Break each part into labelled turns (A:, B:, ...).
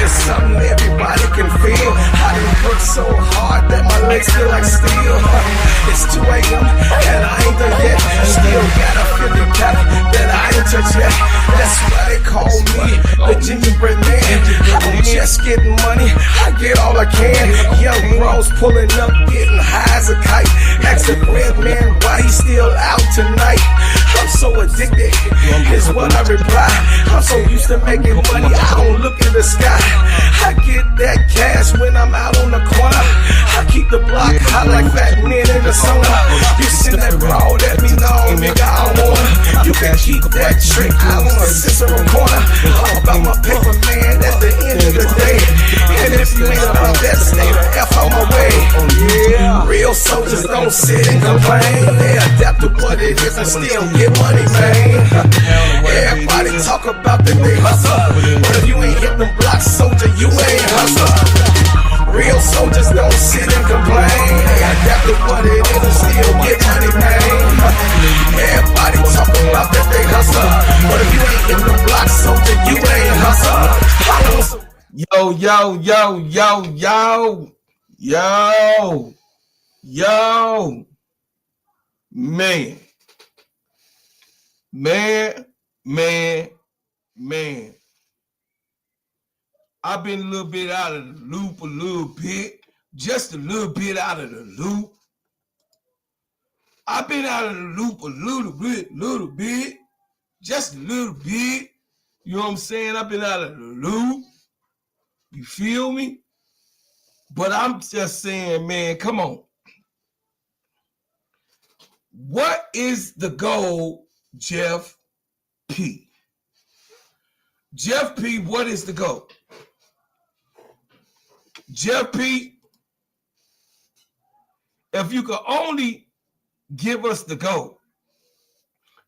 A: It's something everybody can feel. I done worked so hard that my legs feel like steel. It's 2 a.m. and I ain't done yet. Still got a 50 cat that I ain't touched yet. That's why they call me the gingerbread man. I don't just get money, I get all I can. Young bros pulling up, getting high as a kite. Ask the red man why he still out tonight. I'm so addicted, is what I reply. I'm so used to making money, I don't look in the sky. I get that cash when I'm out on the corner. I keep the block hot like fat men in the summer. You send that broad at me, no, nigga, I don't wanna. You can keep that trick, I wanna Cicero corner. All about my paper, man, at the end of the day. And if you ain't about that, stay the F on my way. Yeah, real soldiers don't sit and complain. They adapt to what it is and still get money, man. Everybody talk about that they hustle, but if you ain't hit them blocks, soldier, you ain't hustle. Real soldiers don't sit and complain. They adapt to what it is and still get money, man. Everybody talk about that they hustle, but if you ain't hit them blocks, soldier, you ain't hustle.
B: Yo, man. I've been a little bit out of the loop a little bit, just a little bit out of the loop. I've been out of the loop a little bit, just a little bit. You know what I'm saying? I've been out of the loop. You feel me? But I'm just saying, man, come on. What is the goal, Jeff P? Jeff P, what is the goal? Jeff P, if you could only give us the goal.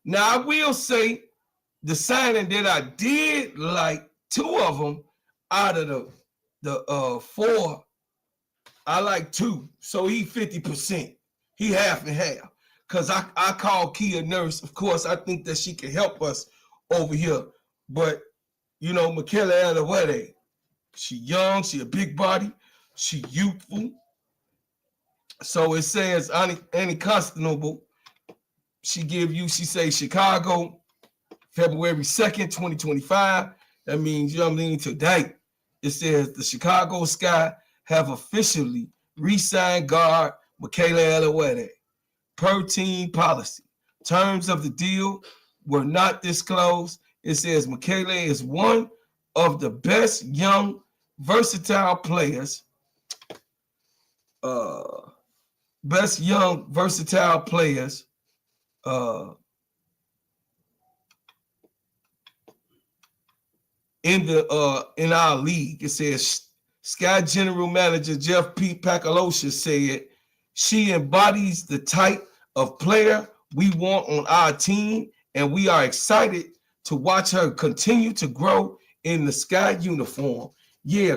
B: Now, I will say the signing that I did like, 2 of them out of the 4, I like 2. So he 50%. He half and half. Because I call Kia Nurse. Of course, I think that she can help us over here. But, you know, Michaela Alawede, she young, she a big body, she youthful. So it says Annie Constable, she say Chicago, February 2nd, 2025. That means, you know what I mean, today. It says the Chicago Sky have officially re-signed guard Michaela Alawede. Per team policy. Terms of the deal were not disclosed. It says Michaela is one of the best young, versatile players. In our league. It says Sky General Manager Jeff P. Pacalosha said she embodies the type of player we want on our team, and we are excited to watch her continue to grow in the Sky uniform. Yeah,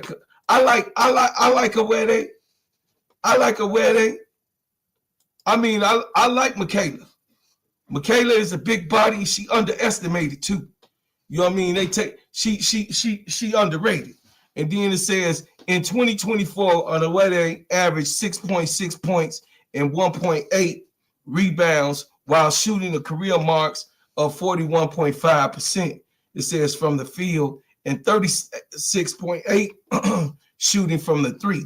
B: I like Awede. I like Awede. I mean, I like Michaela. Michaela is a big body. She underestimated too. You know what I mean? She underrated. And then it says in 2024, Awede averaged 6.6 points and 1.8 rebounds while shooting a career marks of 41.5%. It says from the field and 36.8 shooting from the 3.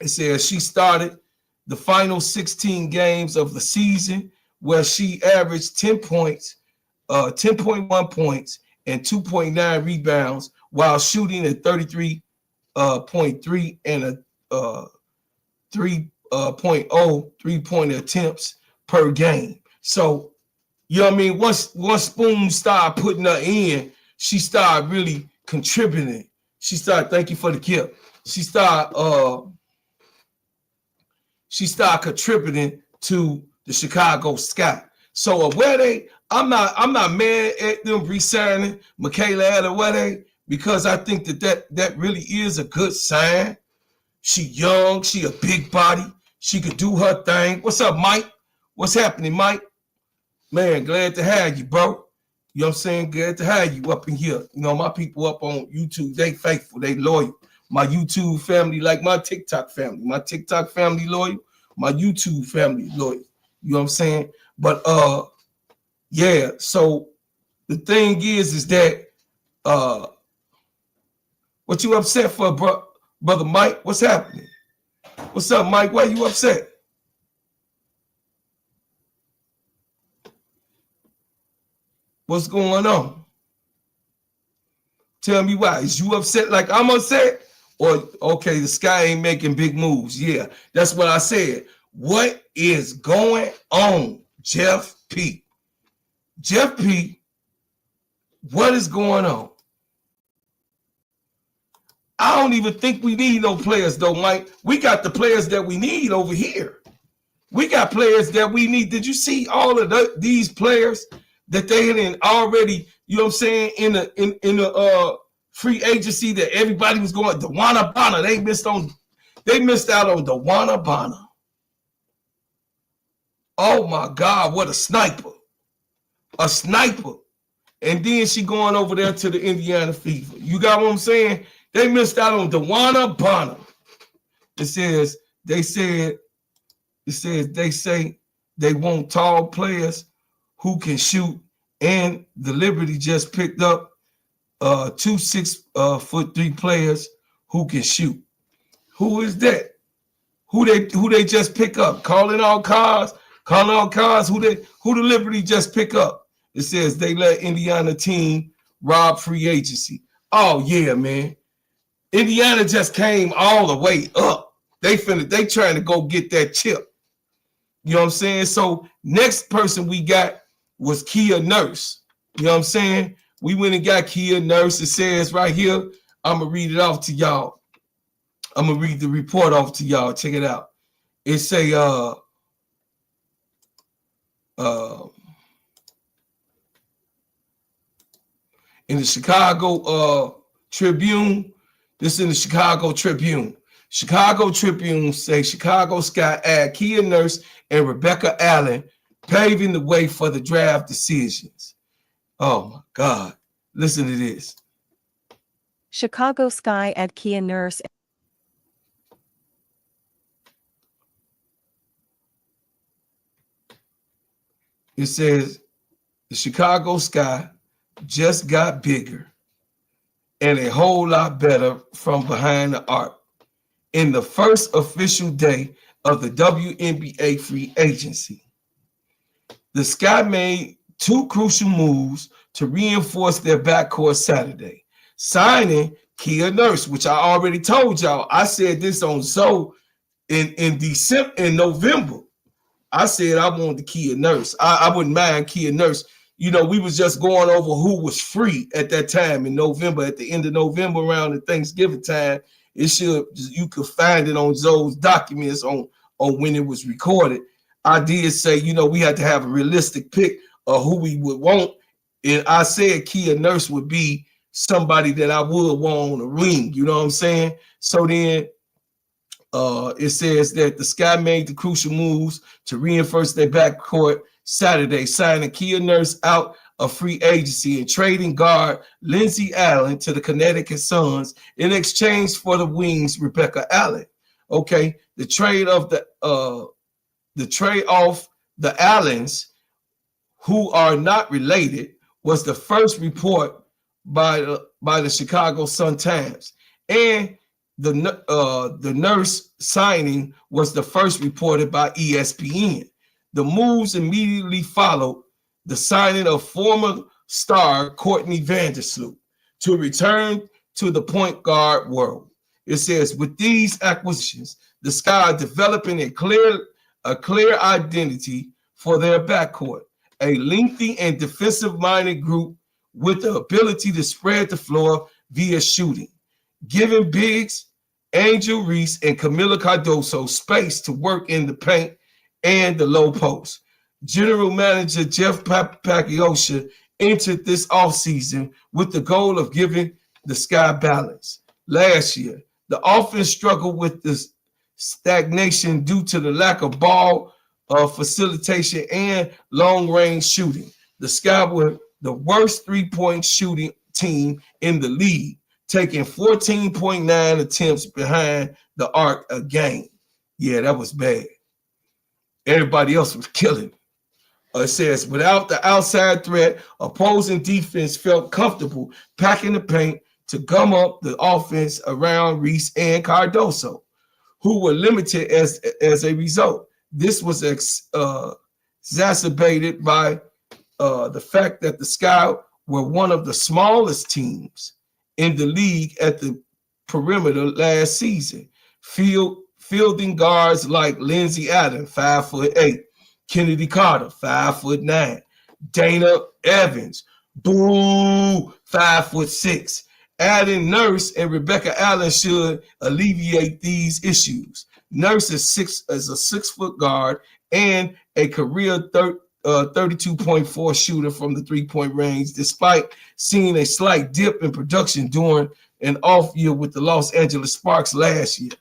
B: It says she started the final 16 games of the season where she averaged 10 points, 10.1 points and 2.9 rebounds while shooting at 33.3 and a 3.0 3-point attempts per game. So, you know what I mean? Once Spoon started putting her in, she started really contributing. She started, thank you for the gift. She started contributing to the Chicago Sky. So Awede, I'm not mad at them re-signing Michaela Alawede because I think that really is a good sign. She young, she a big body, she could do her thing. What's up, Mike? What's happening, Mike? Man, glad to have you, bro. You know what I'm saying? Good to have you up in here. You know, my people up on YouTube, they faithful, they loyal. My YouTube family, like my TikTok family. My TikTok family loyal. My YouTube family loyal. You know what I'm saying? But yeah, so the thing is that what you upset for, brother Mike? What's happening? What's up, Mike? Why you upset? What's going on? Tell me why. Is you upset like I'm upset? Or, okay, the sky ain't making big moves. Yeah, that's what I said. What is going on, Jeff P? Jeff P, what is going on? I don't even think we need no players, though, Mike. We got the players that we need over here. We got players that we need. Did you see all of these players that they had already, you know what I'm saying, in the free agency that everybody was going, Dewana Bonner. They missed out on Dewana Bonner. Oh my God, what a sniper. A sniper. And then she going over there to the Indiana Fever. You got what I'm saying? They missed out on Dewana Bonner. They say they want tall players who can shoot, and the Liberty just picked up 2 6'3" players who can shoot. Who is that? Who they just pick up? Calling all cars. Who the Liberty just pick up? It says they let Indiana team rob free agency. Oh yeah, man. Indiana just came all the way up. They trying to go get that chip. You know what I'm saying? So next person we got was Kia Nurse. You know what I'm saying? We went and got Kia Nurse. It says right here, I'm going to read it off to y'all. I'm going to read the report off to y'all. Check it out. It say, in the Chicago Tribune, this is in the Chicago Tribune. Chicago Tribune say Chicago Sky add Kia Nurse and Rebecca Allen, paving the way for the draft decisions. Oh my God. Listen to this.
C: Chicago Sky add Kia Nurse.
B: It says the Chicago Sky just got bigger and a whole lot better from behind the arc. In the first official day of the WNBA free agency, the Sky made 2 crucial moves to reinforce their backcourt Saturday, signing Kia Nurse, which I already told y'all. I said this on Zoe in November. I said I wanted the Kia Nurse. I wouldn't mind Kia Nurse. You know, we was just going over who was free at that time in November, at the end of November, around the Thanksgiving time. You could find it on Zoe's documents on when it was recorded. I did say, you know, we had to have a realistic pick of who we would want. And I said Kia Nurse would be somebody that I would want on a ring. You know what I'm saying? So then it says that the Sky made the crucial moves to reinforce their backcourt Saturday, signing Kia Nurse out of free agency and trading guard Lindsey Allen to the Connecticut Suns in exchange for the Wings' Rebecca Allen. Okay, the trade off the Allens, who are not related, was the first report by the Chicago Sun-Times, and the Nurse signing was the first reported by ESPN. The moves immediately followed the signing of former star Courtney Vandersloot to return to the point guard world. It says, with these acquisitions, the Sky are developing a clear identity for their backcourt, a lengthy and defensive-minded group with the ability to spread the floor via shooting, giving bigs Angel Reese and Camila Cardoso space to work in the paint and the low post. General Manager Jeff Paciosha entered this offseason with the goal of giving the Sky balance. Last year, the offense struggled with this stagnation due to the lack of ball facilitation and long-range shooting. The Sky were the worst three-point shooting team in the league, taking 14.9 attempts behind the arc a game. Yeah, that was bad. Everybody else was killing. It says, without the outside threat, opposing defense felt comfortable packing the paint to gum up the offense around Reese and Cardoso, who were limited as a result. This was exacerbated by the fact that the Sky were one of the smallest teams in the league at the perimeter last season. Fielding guards like Lindsey Allen, 5'8", Kennedy Carter, 5'9", Dana Evans, 5'6". Adding Nurse and Rebecca Allen should alleviate these issues. Nurse is a 6-foot guard and a career 32.4 shooter from the three-point range, despite seeing a slight dip in production during an off year with the Los Angeles Sparks last year.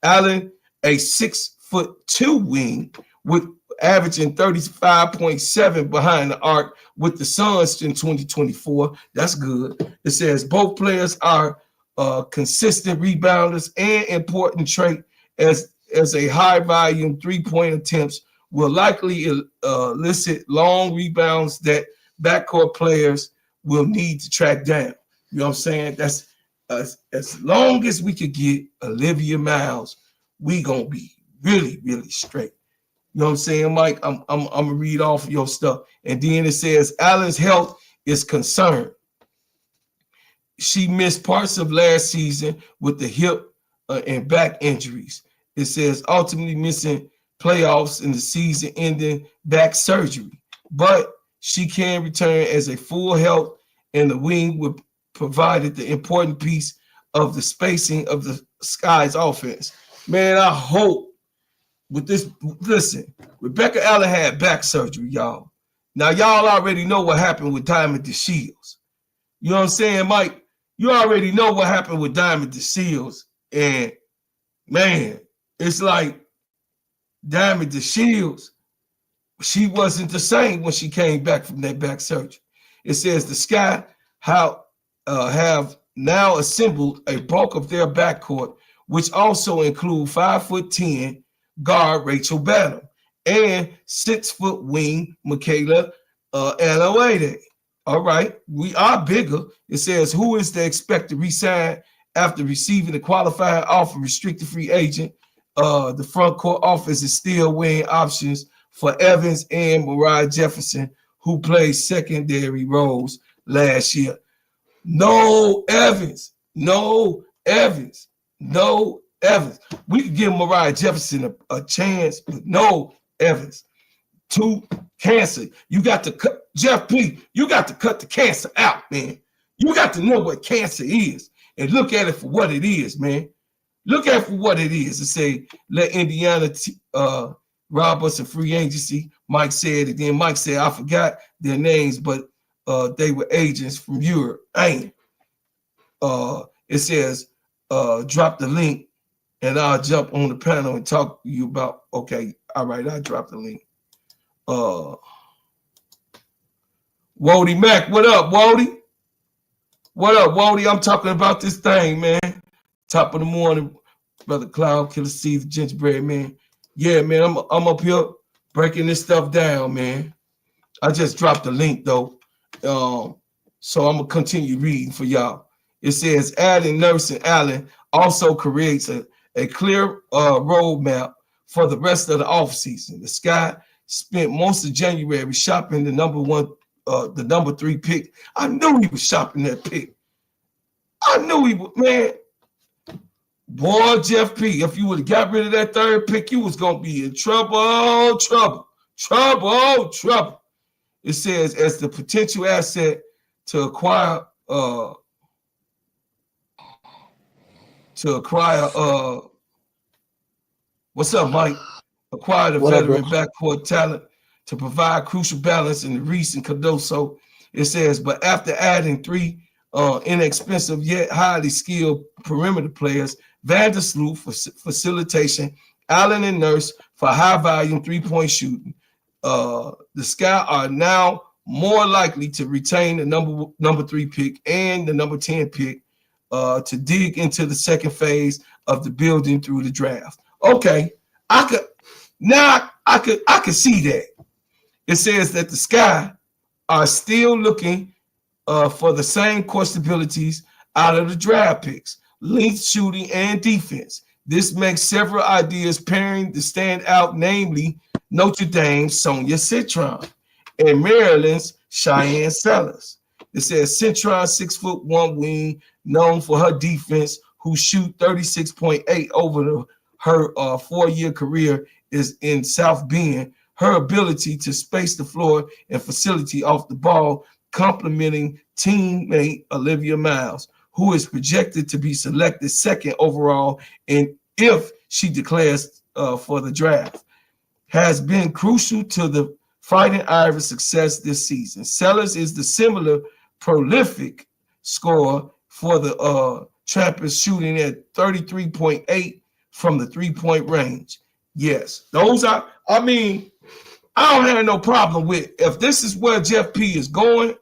B: Allen, a 6'2" wing with averaging 35.7 behind the arc with the Suns in 2024. That's good. It says both players are consistent rebounders and important trait as a high volume three-point attempts will likely elicit long rebounds that backcourt players will need to track down. You know what I'm saying? That's as long as we could get Olivia Miles, we gonna be really, really straight. You know what I'm saying, Mike? I'm gonna read off your stuff. And then it says Allen's health is concerned. She missed parts of last season with the hip and back injuries. It says ultimately missing playoffs in the season-ending back surgery. But she can return as a full health, and the wing would provided the important piece of the spacing of the Sky's offense. Man, I hope with this, listen, Rebecca Allen had back surgery, y'all. Now, y'all already know what happened with Diamond DeShields. You know what I'm saying, Mike? You already know what happened with Diamond DeShields. And, man, it's like Diamond DeShields, she wasn't the same when she came back from that back surgery. It says the Sky have now assembled a bulk of their backcourt, which also include 5'10" guard Rachel Banham and 6-foot wing Michaela Aloade. All right, we are bigger. It says who is the expected resign after receiving the qualifying offer, restricted free agent. The front court office is still weighing options for Evans and Mariah Jefferson, who played secondary roles last year. No Evans. We could give Mariah Jefferson a chance, but no Evans. 2, cancer. You got to cut, Jeff P., you got to cut the cancer out, man. You got to know what cancer is and look at it for what it is, man. Look at it for what it is. It say, let Indiana rob us of free agency. Mike said it. Then Mike said, I forgot their names, but they were agents from Europe. It says, drop the link and I'll jump on the panel and talk to you about, okay, all right, I'll drop the link. Wody Mac, what up, Wody? What up, Wody? I'm talking about this thing, man. Top of the morning, Brother Cloud, Killer Steve, Gingerbread, man. Yeah, man, I'm up here breaking this stuff down, man. I just dropped the link, though. So I'm going to continue reading for y'all. It says, adding Nurse and Allen also creates a clear roadmap for the rest of the offseason. The Sky spent most of January shopping the number 3 pick. I knew he was shopping that pick. I knew he would, man. Boy, Jeff P., if you would have got rid of that 3rd pick, you was going to be in trouble. It says, as the potential asset to acquire what's up, Mike? Acquire the veteran backcourt talent to provide crucial balance in the Reese and Cardoso. It says, but after adding 3 inexpensive yet highly skilled perimeter players, Vandersloot for facilitation, Allen and Nurse for high volume 3-point shooting, the Sky are now more likely to retain the number 3 pick and the number 10 pick to dig into the second phase of the building through the draft. Okay, I could see that. It says that the Sky are still looking for the same questionabilities out of the draft picks: length, shooting, and defense. This makes several ideas pairing to stand out, namely Notre Dame's Sonia Citron and Maryland's Cheyenne Sellers. It says Citron, 6'1" wing, known for her defense, who shoot 36.8 over her 4-year career is in South Bend. Her ability to space the floor and facility off the ball, complementing teammate Olivia Miles, who is projected to be selected second overall, and if she declares for the draft, has been crucial to the Fighting Irish success this season. Sellers is the similar prolific scorer for the Trappers, shooting at 33.8 from the 3-point range. Yes, those are, I mean, I don't have no problem with, if this is where Jeff P is going,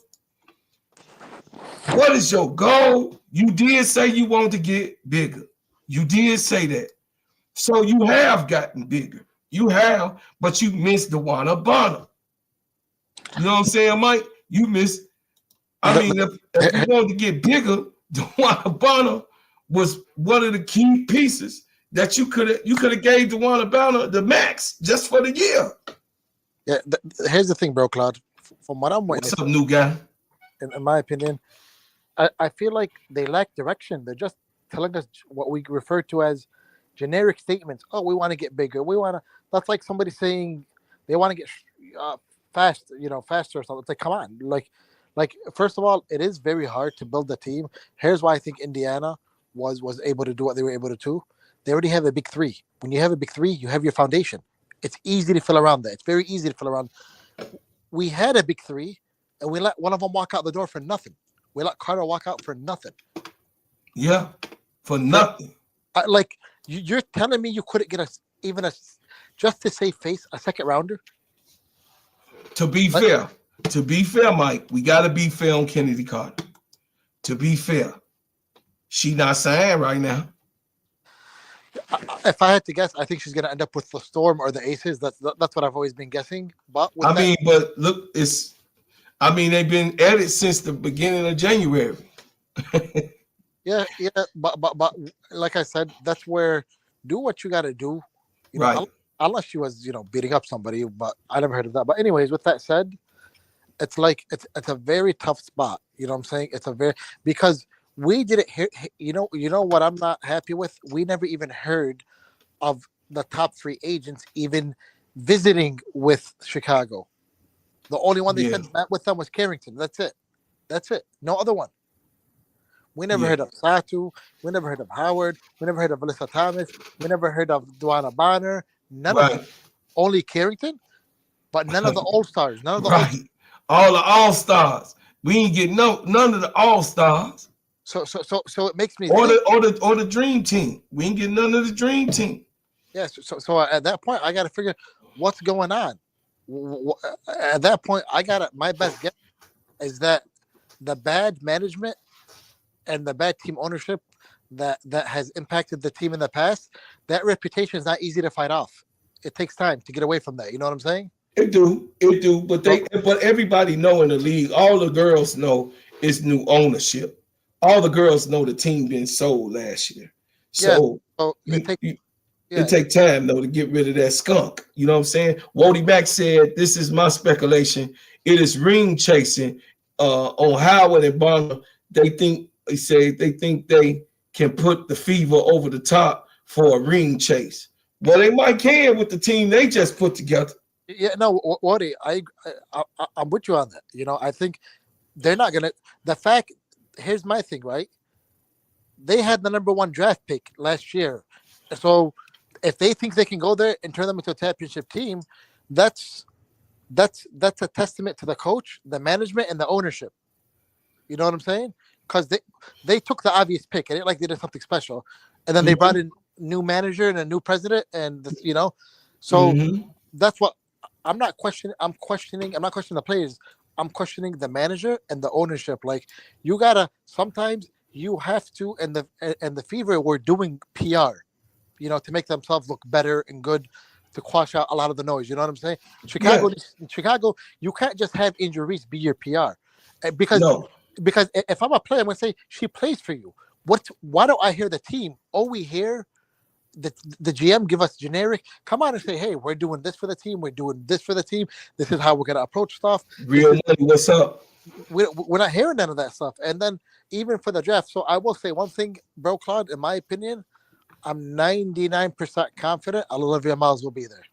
B: what is your goal? You did say you wanted to get bigger. You did say that. So you have gotten bigger. You have, but you missed DeWanna Bonner. You know what I'm saying, Mike? You missed. I mean, if you wanted to get bigger, DeWanna Bonner was one of the key pieces that you could have gave DeWanna Bonner the max just for the year.
D: Yeah, here's the thing, bro, Claude. From what I'm
B: witnessing, what's up, new guy?
D: In my opinion, I feel like they lack direction. They're just telling us what we refer to as generic statements. Oh, we want to get bigger. We want to. That's like somebody saying they want to get faster or something. It's like, come on, like first of all, it is very hard to build a team. Here's why I think Indiana was able to do what they were able to do. They already have a big three. When you have a big three, you have your foundation. It's easy to fill around that. It's very easy to fill around. We had a big three, and we let one of them walk out the door for nothing. We let Carter walk out for nothing.
B: Yeah, for nothing.
D: Like you're telling me you couldn't get even just to save face a second rounder?
B: To be fair, Mike, we got to be fair on Kennedy Carter. To be fair, she not signed right now.
D: If I had to guess, I think she's going to end up with the Storm or the Aces. That's what I've always been guessing. But
B: but look, they've been at it since the beginning of January.
D: yeah, but like I said, that's where do what you got to do.
B: Right.
D: Unless she was, beating up somebody, but I never heard of that. But anyways, with that said, it's like it's a very tough spot. You know what I'm saying? It's because we didn't hear. You know what I'm not happy with? We never even heard of the top 3 agents even visiting with Chicago. The only one they said met with them was Carrington. That's it. No other one. We never heard of Satu. We never heard of Howard. We never heard of Alyssa Thomas. We never heard of DeWanna Bonner. None of them. Only Carrington, but none of the All-Stars. None of the
B: all the All-Stars. We ain't get none of the All-Stars.
D: So it makes me
B: or the Dream Team. We ain't get none of the Dream Team.
D: Yes. So at that point, I got to figure what's going on. At that point, my best guess is that the bad management and the bad team ownership that has impacted the team in the past, that reputation is not easy to fight off. It takes time to get away from that. You know what I'm saying?
B: It do. But everybody know in the league, all the girls know it's new ownership. All the girls know the team been sold last year. So it takes time though to get rid of that skunk. You know what I'm saying? Wody Mack said, "This is my speculation. It is ring chasing on Howard and Bonner. They think they can put the fever over the top for a ring chase. Well, they might can with the team they just put together."
D: Yeah, no, Wody, I'm with you on that. I think they're not gonna. The fact, here's my thing, right? They had the number 1 draft pick last year, so if they think they can go there and turn them into a championship team, that's a testament to the coach, the management, and the ownership. You know what I'm saying? Because they took the obvious pick, and it like they did something special, and then they brought in new manager and a new president, and so that's what I'm not questioning. I'm not questioning the players. I'm questioning the manager and the ownership. Like, you gotta sometimes you have to, and the Fever were doing PR, to make themselves look better and good, to quash out a lot of the noise. You know what I'm saying?
B: Yeah,
D: Chicago, you can't just have Angel Reese be your PR, because
B: no.
D: if I'm a player, I'm gonna say she plays for you. Why don't I hear the team? Oh, we hear the GM give us generic. Come on and say, hey, we're doing this for the team. We're doing this for the team. This is how we're gonna approach stuff. This
B: Real
D: is
B: money, what's up?
D: we're not hearing none of that stuff. And then even for the draft, so I will say one thing, bro, Claude. In my opinion, I'm 99% confident Olivia Miles will be there.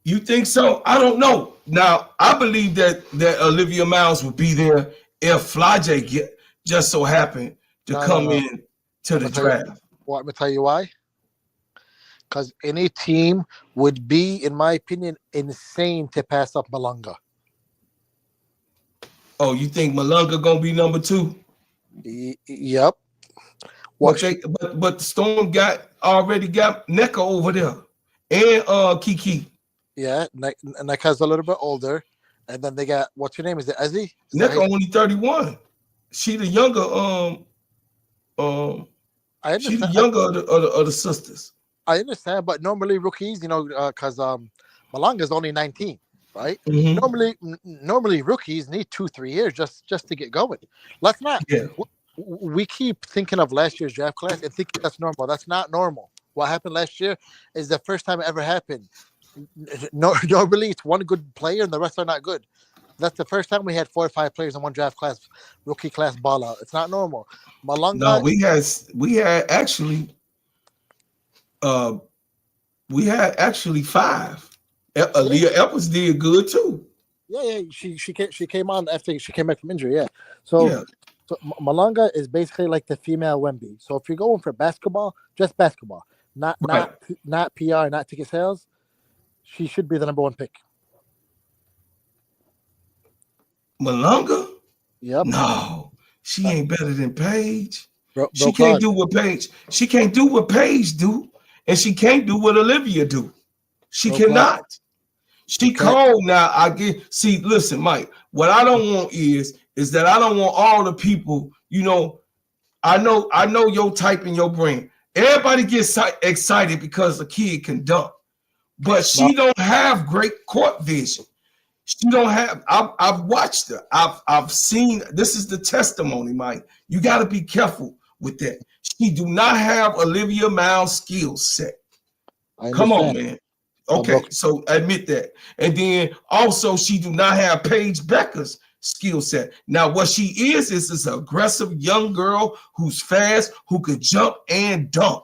B: You think so? I don't know. Now, I believe that Olivia Miles will be there if Flage just so happened to
D: No, no,
B: come
D: no.
B: in to
D: I'm
B: the
D: gonna tell you.
B: draft.
D: Well, I'm gonna tell you why. Because any team would be, in my opinion, insane to pass up Malunga.
B: Oh, you think Malunga gonna be number 2?
D: Yep.
B: But
D: What?
B: the Storm already got NECA over there and Kiki.
D: Yeah. Neka's a little bit older, and then they got, what's her name? Is it Ezzy? Is that how
B: NECA only 31. She the younger um
D: I
B: she the
D: understand.
B: younger of the sisters.
D: I understand, but normally rookies, because Malanga is only 19, right?
B: Mm-hmm.
D: Normally rookies need 2-3 years just to get going. Let's not.
B: Yeah.
D: We keep thinking of last year's draft class and thinking that's normal. That's not normal. What happened last year is the first time it ever happened. Normally it's one good player and the rest are not good. That's the first time we had 4 or 5 players in one draft class, rookie class ball out. It's not normal.
B: No,
D: Malanga,
B: we had uh we had actually 5.
D: yeah,
B: Aaliyah Edwards did good too.
D: yeah. She came on after she came back from injury. Yeah, so
B: Yeah,
D: Malanga is basically like the female Wemby. So if you're going for basketball, just basketball, not
B: right.
D: not not PR, not ticket sales, she should be the number 1 pick.
B: Malunga?
D: Yep,
B: No, she
D: uh,
B: ain't better than Paige.
D: bro,
B: She can't
D: Claude,
B: do what Paige. She can't do what Paige do, and she can't do what Olivia do. She
D: bro, Claude.
B: cannot.
D: You
B: She
D: can't.
B: cold now. I get. See, listen, Mike. What I don't want is that I don't want all the people. I know your type and your brain. Everybody gets excited because a kid can dunk, but
D: No,
B: she don't have great court vision. She don't have. I've watched her. I've seen. This is the testimony, Mike. You got to be careful with that. She do not have Olivia Miles' skill set.
D: I
B: Come on,
D: understand,
B: man.
D: but bro,
B: Okay, so admit that. And then also she do not have Paige Becker's skill set. Now, what she is this aggressive young girl who's fast, who could jump and dunk.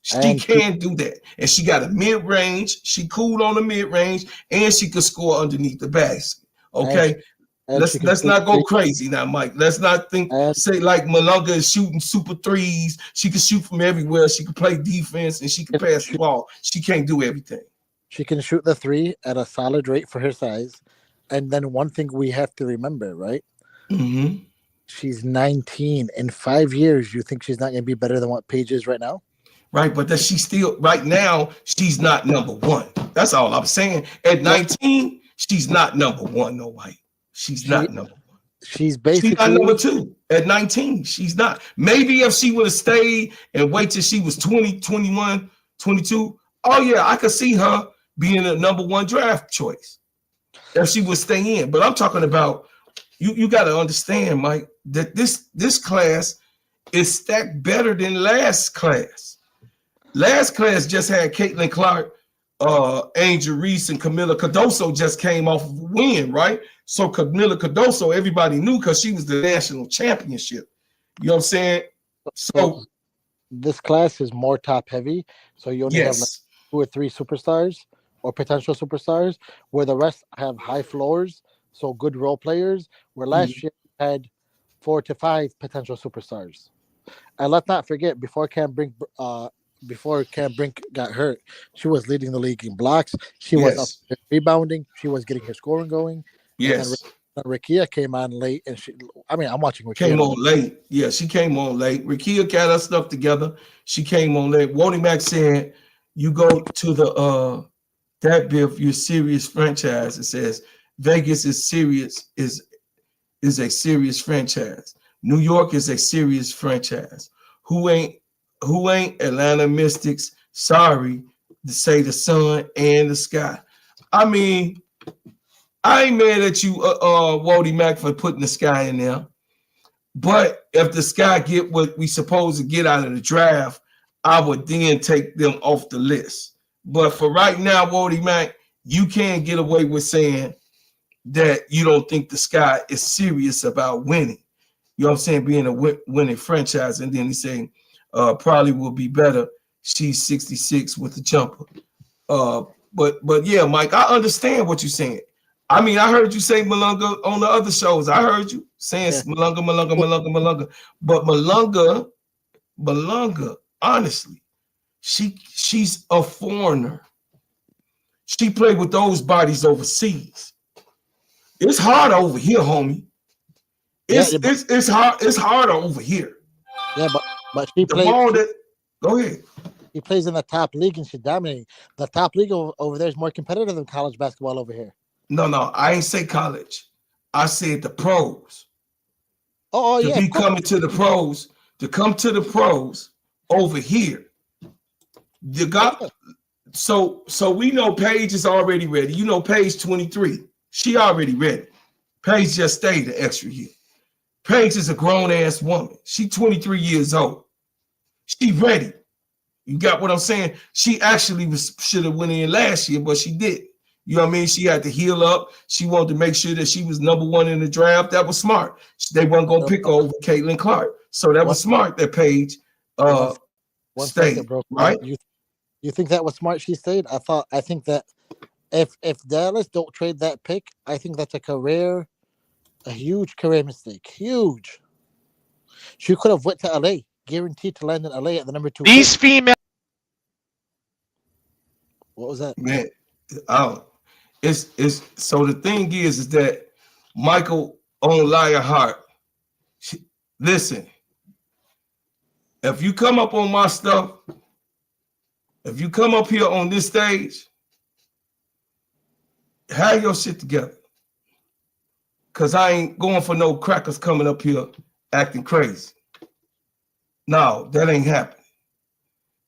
B: She
D: and she
B: can do that. And she got a mid-range. She cool on the mid-range, and she can score underneath the basket.
D: and she
B: Okay.
D: and she
B: Let's
D: can
B: let's
D: shoot
B: not go
D: three,
B: crazy now, Mike. Let's not
D: and
B: say like Malunga is shooting super threes. She can shoot from everywhere. She can play defense and she can pass the ball. She can't do everything.
D: she can shoot the 3 at a solid rate for her size. And then one thing we have to remember, right?
B: Mm-hmm.
D: She's 19. In 5 years, you think she's not going to be better than what Paige is right now?
B: Right, but that she still right now she's not number 1. That's all I'm saying. At
D: Well,
B: 19, she's not number 1. No way. She's
D: she
B: not number 1.
D: she's
B: She's not number
D: basically
B: 2. At 19, she's not. Maybe if she would have stayed and wait till she was 20, 21, 22. Oh yeah, I could see her being a number 1 draft choice if she would stay in. But I'm talking about you got to understand, Mike, that this class is stacked better than last class. Last class just had Caitlin Clark, Angel Reese, and Camila Cardoso just came off of a win, right? So Camila Cardoso, everybody knew because she was the national championship. You know what I'm saying?
D: so
B: So
D: this class is more top heavy. So you only have like
B: yes,
D: 2 or 3 superstars or potential superstars, where the rest have high floors, so good role players. Where last year we had 4 to 5 potential superstars. And let's not forget, before Cam Brink got hurt, she was leading the league in blocks. She was up
B: yes,
D: rebounding. She was getting her scoring going. And then
B: yes.
D: Rikia came on late, and I'm watching
B: Came
D: Rikia.
B: on late. Yeah, she came on late. Rakia got her stuff together. She came on late. Wody Mack said, "You go to the that Biff, your serious franchise." It says Vegas is serious, is a serious franchise. New York is a serious franchise. Who ain't Atlanta Mystics? Sorry to say the sun and the sky. I mean, I ain't mad at you, Wody Mack, for putting the sky in there. But if the sky get what we supposed to get out of the draft, I would then take them off the list. But for right now, Wody Mack, you can't get away with saying that you don't think the sky is serious about winning. You know what I'm saying? Being a winning franchise. And then he's saying probably will be better. She's 66 with the jumper. But yeah, Mike, I understand what you're saying. I mean, I heard you say Malunga on the other shows. I heard you saying Malunga. But Malunga, honestly, she's a foreigner. She played with those bodies overseas. It's harder over here, homie. It's harder over here.
D: Yeah, but she plays.
B: Go ahead.
D: He plays in the top league and she's dominating. The top league over there is more competitive than college basketball over here.
B: No, I ain't say college. I said the pros.
D: Oh
B: yeah. To be coming to the pros, to come to the pros over here. You got so we know Paige is already ready. You know Paige 23. She already ready. Paige just stayed an extra year. Paige is a grown-ass woman. She 23 years old. She ready. You got what I'm saying? She actually should have went in last year, but she did. You know what I mean? She had to heal up. She wanted to make sure that she was number one in the draft. That was smart. They weren't going to pick her over Caitlin Clark. So that was smart that Paige stayed, right?
D: You think that was smart she stayed? I think that if Dallas don't trade that pick, I think that's a huge career mistake. Huge. She could have went to LA, guaranteed to land in LA at the number 2.
E: These female.
D: What was that?
B: Man, it's so the thing is that Michael on Lionheart. Listen, if you come up on my stuff, if you come up here on this stage, have your shit together. Cause I ain't going for no crackers coming up here acting crazy. No, that ain't happening.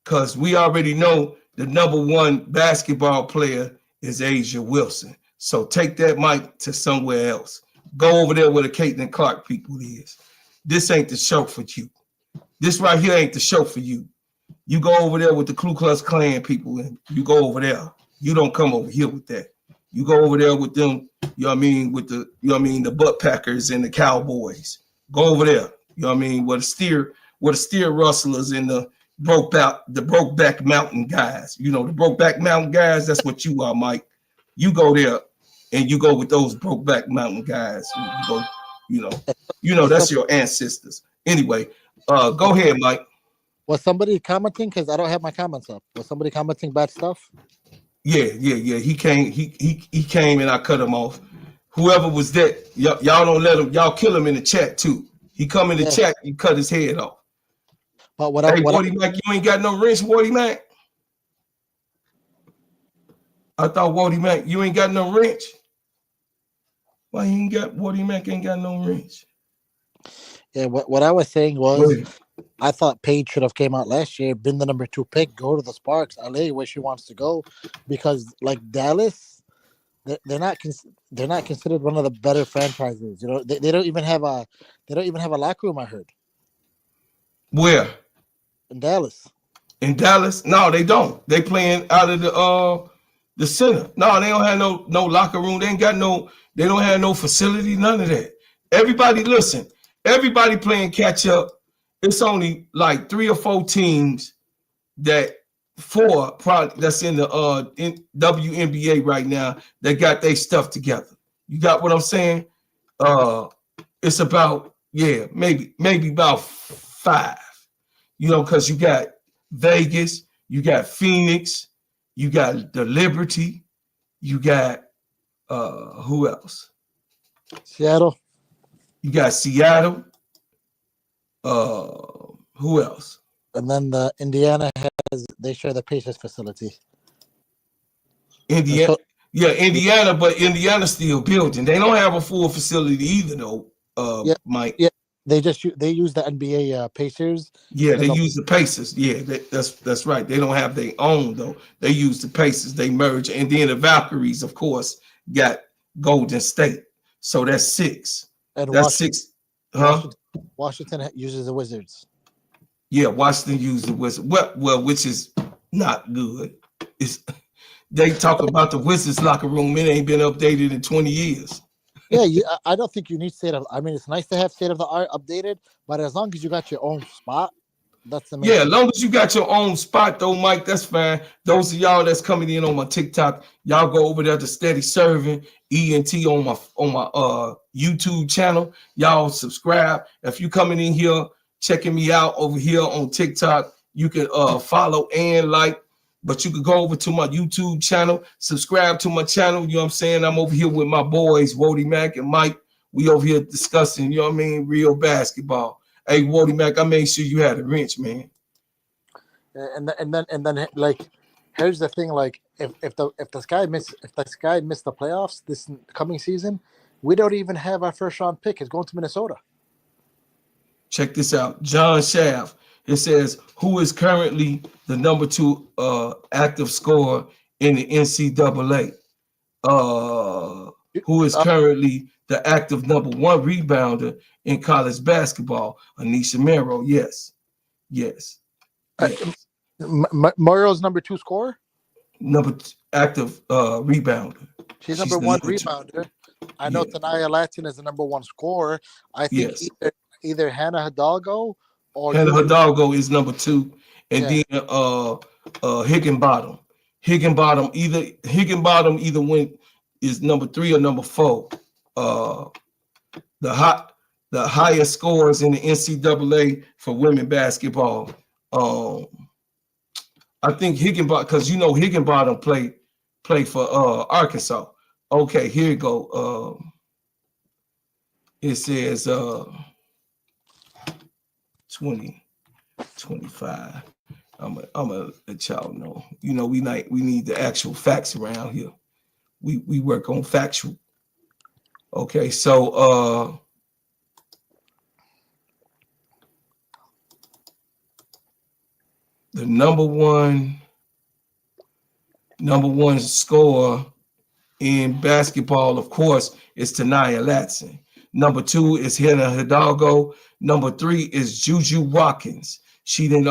B: Cause we already know the number one basketball player is Asia Wilson. So take that mic to somewhere else. Go over there where the Caitlin Clark people is. This ain't the show for you. This right here ain't the show for you. You go over there with the Ku Klux Klan people and you go over there. You don't come over here with that. You go over there with them, you know what I mean, with the, you know what I mean, the butt packers and the cowboys. Go over there, you know what I mean, where the steer rustlers and the Brokeback Mountain guys. You know, the Brokeback Mountain guys, that's what you are, Mike. You go there and you go with those Brokeback Mountain guys. You know, that's your ancestors. Anyway, go ahead, Mike.
D: Was somebody commenting? Because I don't have my comments up. Was somebody commenting bad stuff?
B: Yeah. He came and I cut him off. Whoever was that, y'all don't let him, y'all kill him in the chat too. He come in the chat, you cut his head off.
D: But
B: Wardy Mac, you ain't got no wrench, Wardy Mac. I thought Wardy Mac, you ain't got no wrench. Why Wardy Mac ain't got no wrench?
D: Yeah, what I was saying was, I thought Paige should have came out last year, been the number 2 pick, go to the Sparks, LA, where she wants to go, because like Dallas, they're not considered one of the better franchises. You know, they don't even have a locker room. I heard.
B: Where?
D: In Dallas.
B: In Dallas? No, they don't. They playing out of the center. No, they don't have no locker room. They don't have no facility. None of that. Everybody, listen. Everybody playing catch up. It's only like 3 or 4 teams that's in the in WNBA right now that got their stuff together. You got what I'm saying? It's about maybe about 5. You know, because you got Vegas, you got Phoenix, you got the Liberty, you got who else?
D: Seattle.
B: You got Seattle. Who else?
D: And then Indiana they share the Pacers facility.
B: Indiana. Yeah, Indiana, but Indiana's still building. They don't have a full facility either, though.
D: Yeah,
B: Mike.
D: yeah. They use the NBA Pacers.
B: Yeah,
D: And
B: they use the Pacers. Yeah, that's right. They don't have their own though. They use the Pacers. They merge, and then the Valkyries, of course, got Golden State. So that's 6.
D: and
B: That's
D: Washington,
B: 6, huh?
D: Washington uses the Wizards.
B: Yeah, Washington used the Wizards. Well, which is not good. It's they talk about the Wizards locker room. It ain't been updated in 20 years.
D: Yeah, I don't think you need state of. I mean, it's nice to have state of the art updated, but as long as you got your own spot, that's the main.
B: Yeah, as
D: thing.
B: long as you got your own spot, though, Mike, that's fine. Those of y'all that's coming in on my TikTok, y'all go over there to Steady Serv'n ENT on my YouTube channel. Y'all subscribe. If you coming in here checking me out over here on TikTok, you can follow and like. But you could go over to my YouTube channel, subscribe to my channel. You know what I'm saying? I'm over here with my boys, Wody Mac and Mike. We over here discussing, you know what I mean, real basketball. Hey, Wody Mac, I made sure you had a wrench, man.
D: And then like, here's the thing: like, if the Sky missed the playoffs this coming season, we don't even have our first round pick. It's going to Minnesota.
B: Check this out, John Shaft. It says, who is currently the number 2 active scorer in the NCAA? Who is currently the active number 1 rebounder in college basketball? Anisha Mero. Yes.
D: Murrow's number 2 scorer.
B: Active rebounder.
D: She's number 1 rebounder. I know Tanaya Latin is the number 1 scorer. I think either Hannah Hidalgo or
B: Hannah Hidalgo is number 2, and then Higginbottom. Higginbottom either went is number 3 or number 4. The highest scores in the NCAA for women basketball. I think Higginbottom, because you know Higginbottom play for Arkansas. Okay, here you go. It says 20, 25. I'm gonna let y'all know. You know, we need the actual facts around here. We work on factual. Okay, so the number one scorer in basketball, of course, is Tanaya Latson. Number 2 is Hannah Hidalgo. Number 3 is Juju Watkins. She came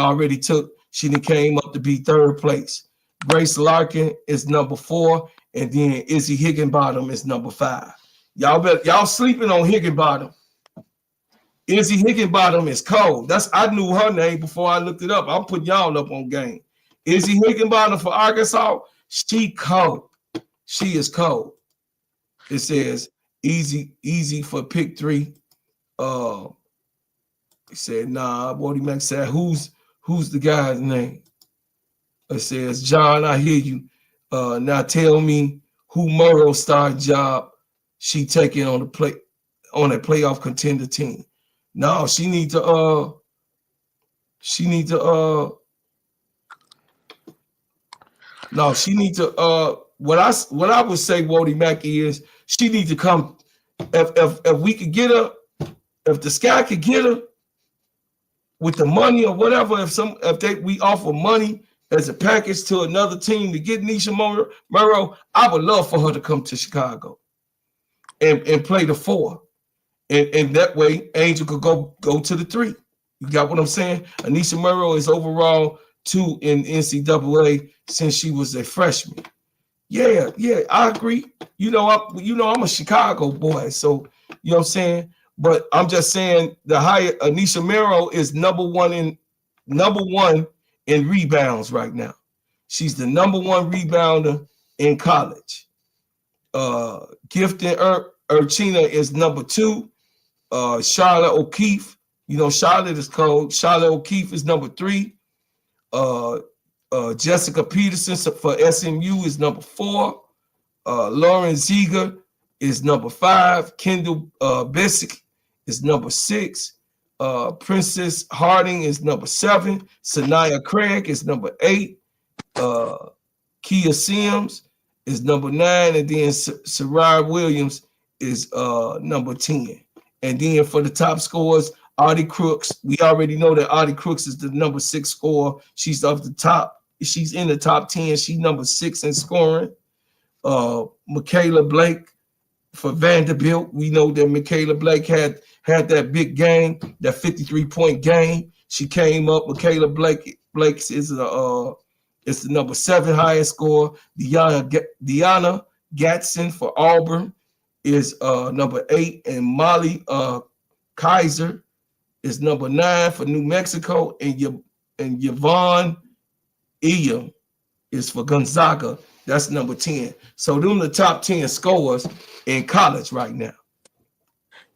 B: up to be 3rd place. Grace Larkin is number 4, and then Izzy Higginbottom is number 5. Y'all sleeping on Higginbottom. Izzy Higginbottom is cold. I knew her name before I looked it up. I'm putting y'all up on game. Izzy Higginbottom for Arkansas, she cold. She is cold. It says easy for pick 3. He said, nah, Wody Mac said, who's the guy's name? It says, John, I hear you. Now tell me who Murrow star job she taking on a playoff contender team. No, she need to what I would say, Wody Mac, is she need to come. If we could get her, if the Sky could get her with the money or whatever, we offer money as a package to another team to get Nisha Murrow, I would love for her to come to Chicago and play the 4. And that way Angel could go to the 3. You got what I'm saying? Anisha Murrow is overall 2 in NCAA since she was a freshman. Yeah, I agree. I'm a Chicago boy, so you know what I'm saying. But I'm just saying the higher Anisha Murrow is number one in rebounds right now. She's the number 1 rebounder in college. Gifted Urchina is number 2. Charlotte O'Keefe, Charlotte is cold. Charlotte O'Keefe is number 3. Jessica Peterson for SMU is number 4. Lauren Ziegler is number 5. Kendall Bessick is number 6. Princess Harding is number 7. Sanaya Craig is number 8. Kia Sims is number 9, and then Sarai Williams is number 10. And then for the top scorers, Audie Crooks. We already know that Audie Crooks is the number 6 scorer. She's up the top. She's in the top 10. She's number 6 in scoring. Michaela Blake for Vanderbilt. We know that Michaela Blake had that big game, that 53-point game. She came up. Michaela Blake's is the number 7 highest scorer. Deanna Gatson for Auburn is number 8, and Molly Kaiser is number 9 for New Mexico, and Yvonne Elam is for Gonzaga. That's number 10. So them the top 10 scorers in college right now.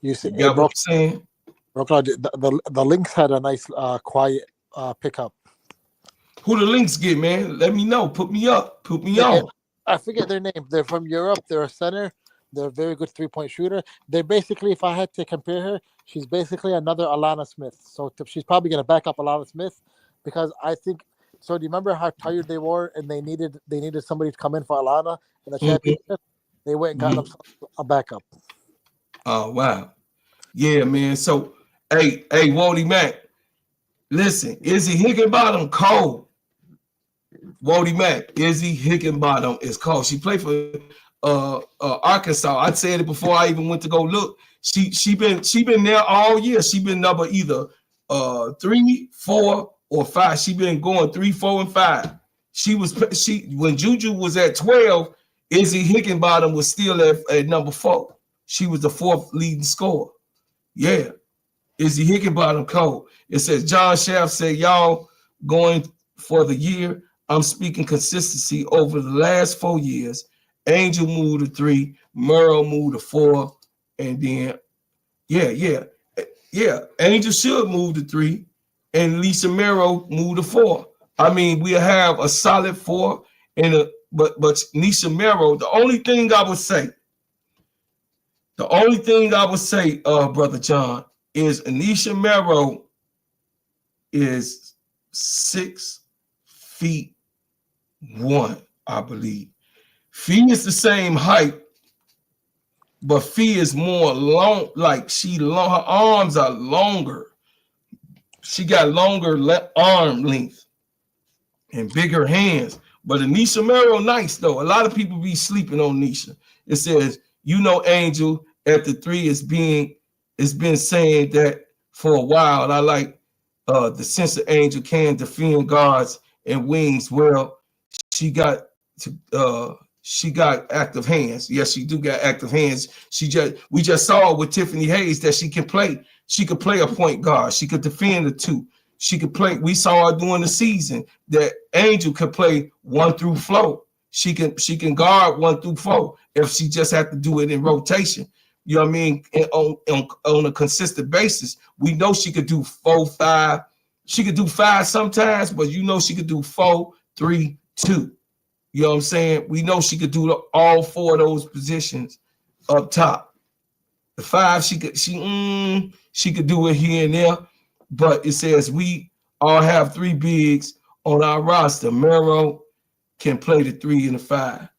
D: You see,
B: got what I'm saying?
D: The Lynx had a nice quiet pickup.
B: Who the Lynx get, man? Let me know. Put me up. Put me on.
D: I forget their name. They're from Europe. They're a center. They're a very good 3-point shooter. They're basically, if I had to compare her, she's basically another Alana Smith. So she's probably going to back up Alana Smith, because I think. So do you remember how tired they were, and they needed somebody to come in for Alana in the championship? They went and got themselves a backup.
B: Oh wow, yeah, man. So hey, Wody Mack, listen, Izzy Higginbottom cold. Wody Mack, Izzy Higginbottom is cold. She played for Arkansas. I said it before I even went to go look. She been there all year. She been number either 3, 4, or 5. She been going 3, 4, and 5. When Juju was at 12, Izzy Higginbottom was still at number 4. She was the 4th leading scorer. Yeah, Izzy Higginbottom cold. It says John Shaft said, y'all going for the year. I'm speaking consistency over the last 4 years. Angel moved to 3, Merle moved to 4, and then yeah. Angel should move to 3, and Lisa Merrill moved to 4. I mean, we have a solid 4, but Lisa Merrill. The only thing I would say, Brother John, is Anisha Merrill is 6'1", I believe. Fee is the same height, but Fee is more long. Like her arms are longer. She got longer arm length and bigger hands. But Anisha Merrill, nice though. A lot of people be sleeping on Anisha. It says, Angel at the 3 it's been saying that for a while. And I like the sense of Angel can defend guards and wings well. She got active hands. Yes, she do got active hands. We just saw with Tiffany Hayes that she can play. She could play a point guard. She could defend the 2. She could play. We saw her during the season that Angel could play 1 through 4. She can guard 1 through 4 if she just had to do it in rotation. You know what I mean? And on a consistent basis. We know she could do 4, 5. She could do 5 sometimes, but she could do 4, 3, 2. You know what I'm saying? We know she could do all 4 of those positions up top. The 5, she could do it here and there, but it says we all have 3 bigs on our roster. Merrill can play the 3 and the 5,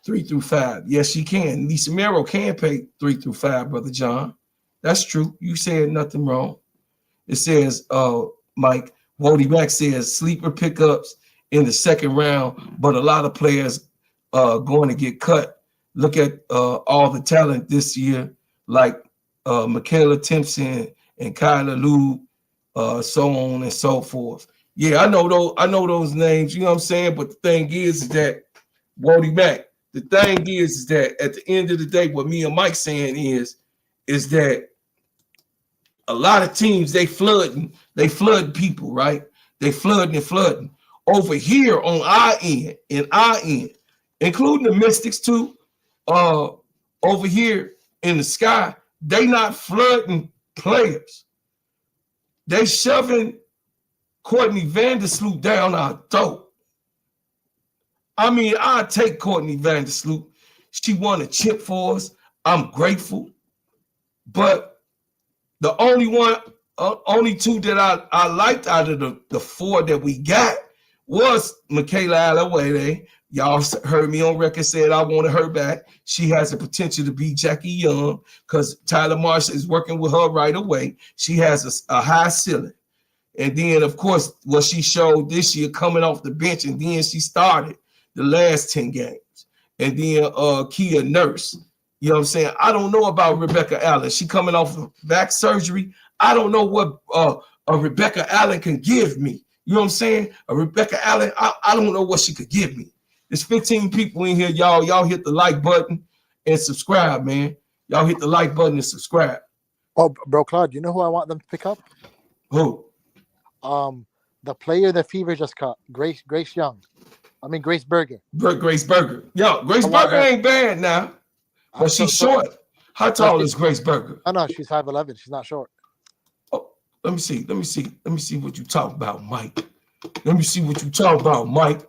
B: 3 through 5. Yes, she can. Lisa Merrill can play 3 through 5, Brother John. That's true. You said nothing wrong. It says, Mike Wody Mack says sleeper pickups in the second round, but a lot of players going to get cut. Look at all the talent this year, like Michaela Timpson and Kyla Lou, so on and so forth. Yeah, I know those names, you know what I'm saying? But the thing is that, Wody Mack, the thing is that at the end of the day, what me and Mike saying is that a lot of teams, they flood people, right? They flooding. Over here on our end, including the Mystics too, over here in the sky, they not flooding players. They shoving Courtney Vandersloot down our throat. I mean, I take Courtney Vandersloot. She won a chip for us. I'm grateful. But the only 2 that I liked out of the 4 that we got was Michaela Allaway Y'all heard me on record said I wanted her back. She has the potential to be Jackie Young because Tyler Marshall is working with her right away. She has a high ceiling. And then, of course, what she showed this year coming off the bench, and then she started the last 10 games. And then Kia Nurse. You know what I'm saying? I don't know about Rebecca Allen. She coming off of back surgery. I don't know what a Rebecca Allen can give me. You know what I'm saying? A Rebecca Allen, I don't know what she could give me. There's 15 people in here, y'all. Y'all hit the like button and subscribe, man. Y'all hit the like button and subscribe.
D: Oh, bro, Claude, you know who I want them to pick up?
B: Who?
D: The player the Fever just cut, Grace Young. I mean Grace Berger.
B: Grace Berger. Yo, Grace Berger ain't bad now, but she's short. How tall is Grace Berger?
D: Oh no, she's 5'11". She's not short.
B: Oh, let me see what you talk about, Mike. Let me see what you talk about, Mike.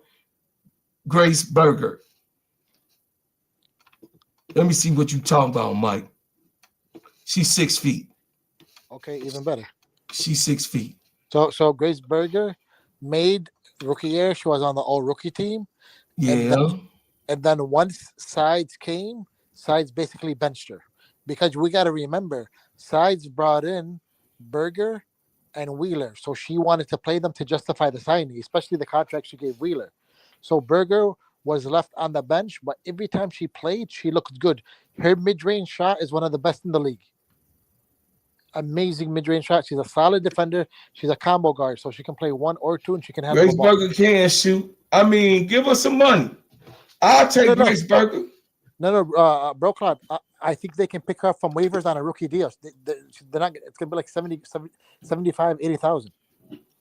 B: Grace Berger. Let me see what you talking about, Mike. She's 6 feet.
D: Okay, even better.
B: She's 6 feet.
D: So Grace Berger made rookie year. She was on the all rookie team.
B: Yeah.
D: And then once Sides came, Sides basically benched her. Because we got to remember, Sides brought in Berger and Wheeler. So she wanted to play them to justify the signing, especially the contract she gave Wheeler. So Berger was left on the bench, but every time she played, she looked good. Her mid-range shot is one of the best in the league. Amazing mid-range shot. She's a solid defender. She's a combo guard, so she can play 1 or 2, and she can handle
B: Grace
D: the ball.
B: Berger can shoot. I mean, give us some money. I'll take Grace Berger.
D: No, bro, Claude, I think they can pick her up from waivers on a rookie deal. They're not. It's gonna be like 75, 80,000.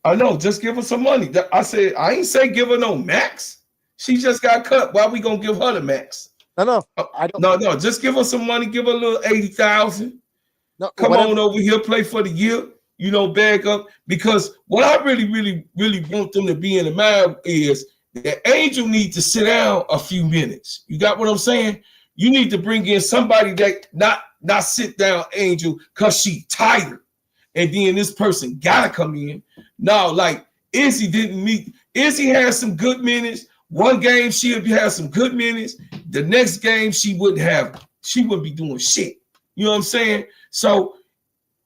B: I know. Just give her some money. I ain't say give her no max. She just got cut. Why we gonna give her the max?
D: No, I don't.
B: No. Just give her some money. Give her a little 80,000.
D: No,
B: come on over here, play for the year. You know, bag up. Because what I really want them to be in the mind is that Angel needs to sit down a few minutes. You got what I'm saying? You need to bring in somebody that not sit down, Angel, because she tired. And then this person gotta come in. No, like Izzy didn't meet. Izzy had some good minutes. One game she would have some good minutes. The next game she wouldn't be doing shit. You know what I'm saying? So,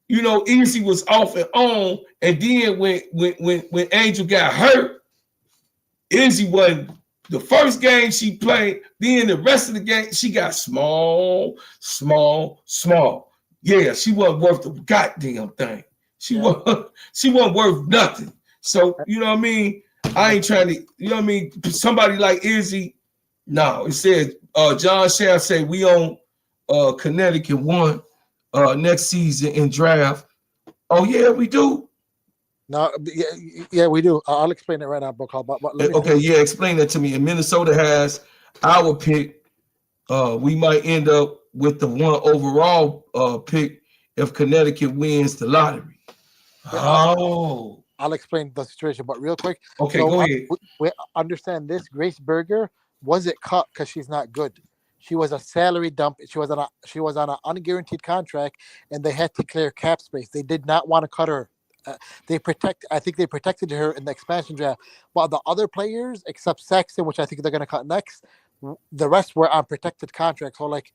B: you know, Izzy was off and on, and then when Angel got hurt, Izzy wasn't the first game she played. Then the rest of the game she got small. Yeah, she wasn't worth the goddamn thing. She wasn't worth nothing. So you know what I mean? I ain't trying to, you know what I mean? Somebody like Izzy, no. It says John Shaft say we on Connecticut 1 next season in draft. Oh yeah, we do.
D: No, yeah, we do. I'll explain it right now, bro.
B: Okay, yeah, explain that to me. And Minnesota has our pick. We might end up with the 1 overall pick if Connecticut wins the lottery.
D: I'll explain the situation, but real quick.
B: Okay, so, go ahead.
D: We understand this. Grace Berger wasn't cut because she's not good. She was a salary dump. She was on an unguaranteed contract, and they had to clear cap space. They did not want to cut her. I think they protected her in the expansion draft. While the other players, except Saxon, which I think they're going to cut next, the rest were on protected contracts. So like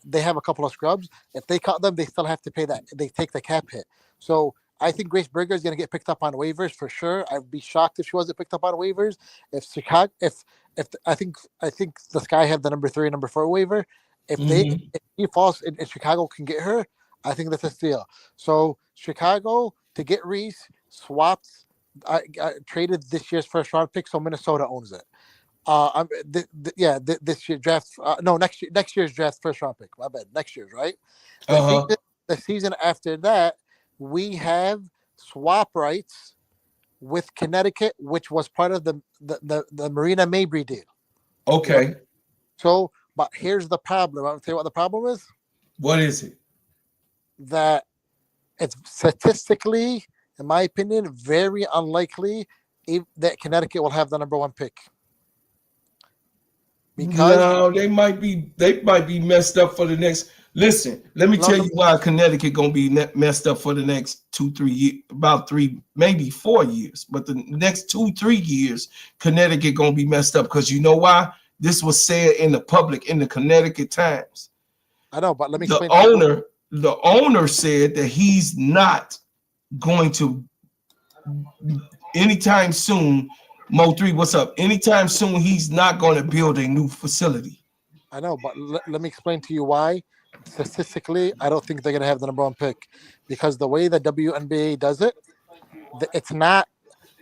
D: they have a couple of scrubs. If they cut them, they still have to pay that. They take the cap hit. So I think Grace Berger is going to get picked up on waivers for sure. I'd be shocked if she wasn't picked up on waivers. If I think the Sky have the number 3, number 4 waiver. If he falls and Chicago can get her, I think that's a steal. So Chicago to get Reese swapped. I traded this year's first round pick, so Minnesota owns it. This year draft. Next year's draft first round pick. My bad. Next year's right. The season after that, we have swap rights with Connecticut, which was part of the Marina Mabry deal.
B: Okay.
D: So, but here's the problem. I'll tell you what the problem is.
B: What is it?
D: That it's statistically, in my opinion, very unlikely that Connecticut will have the number 1 pick.
B: Because no, they might be messed up for the next. Listen, let me tell you why Connecticut gonna be messed up for the next 2-3 years, about 3, maybe 4 years. But the next 2-3 years, Connecticut gonna be messed up because you know why? This was said in the public in the Connecticut Times.
D: I know, but let me
B: The
D: explain to you.
B: owner said that he's not going to anytime soon. Mo3, what's up? Anytime soon, he's not going to build a new facility.
D: I know, but let me explain to you why. Statistically, I don't think they're gonna have the number one pick because the way the WNBA does it, it's not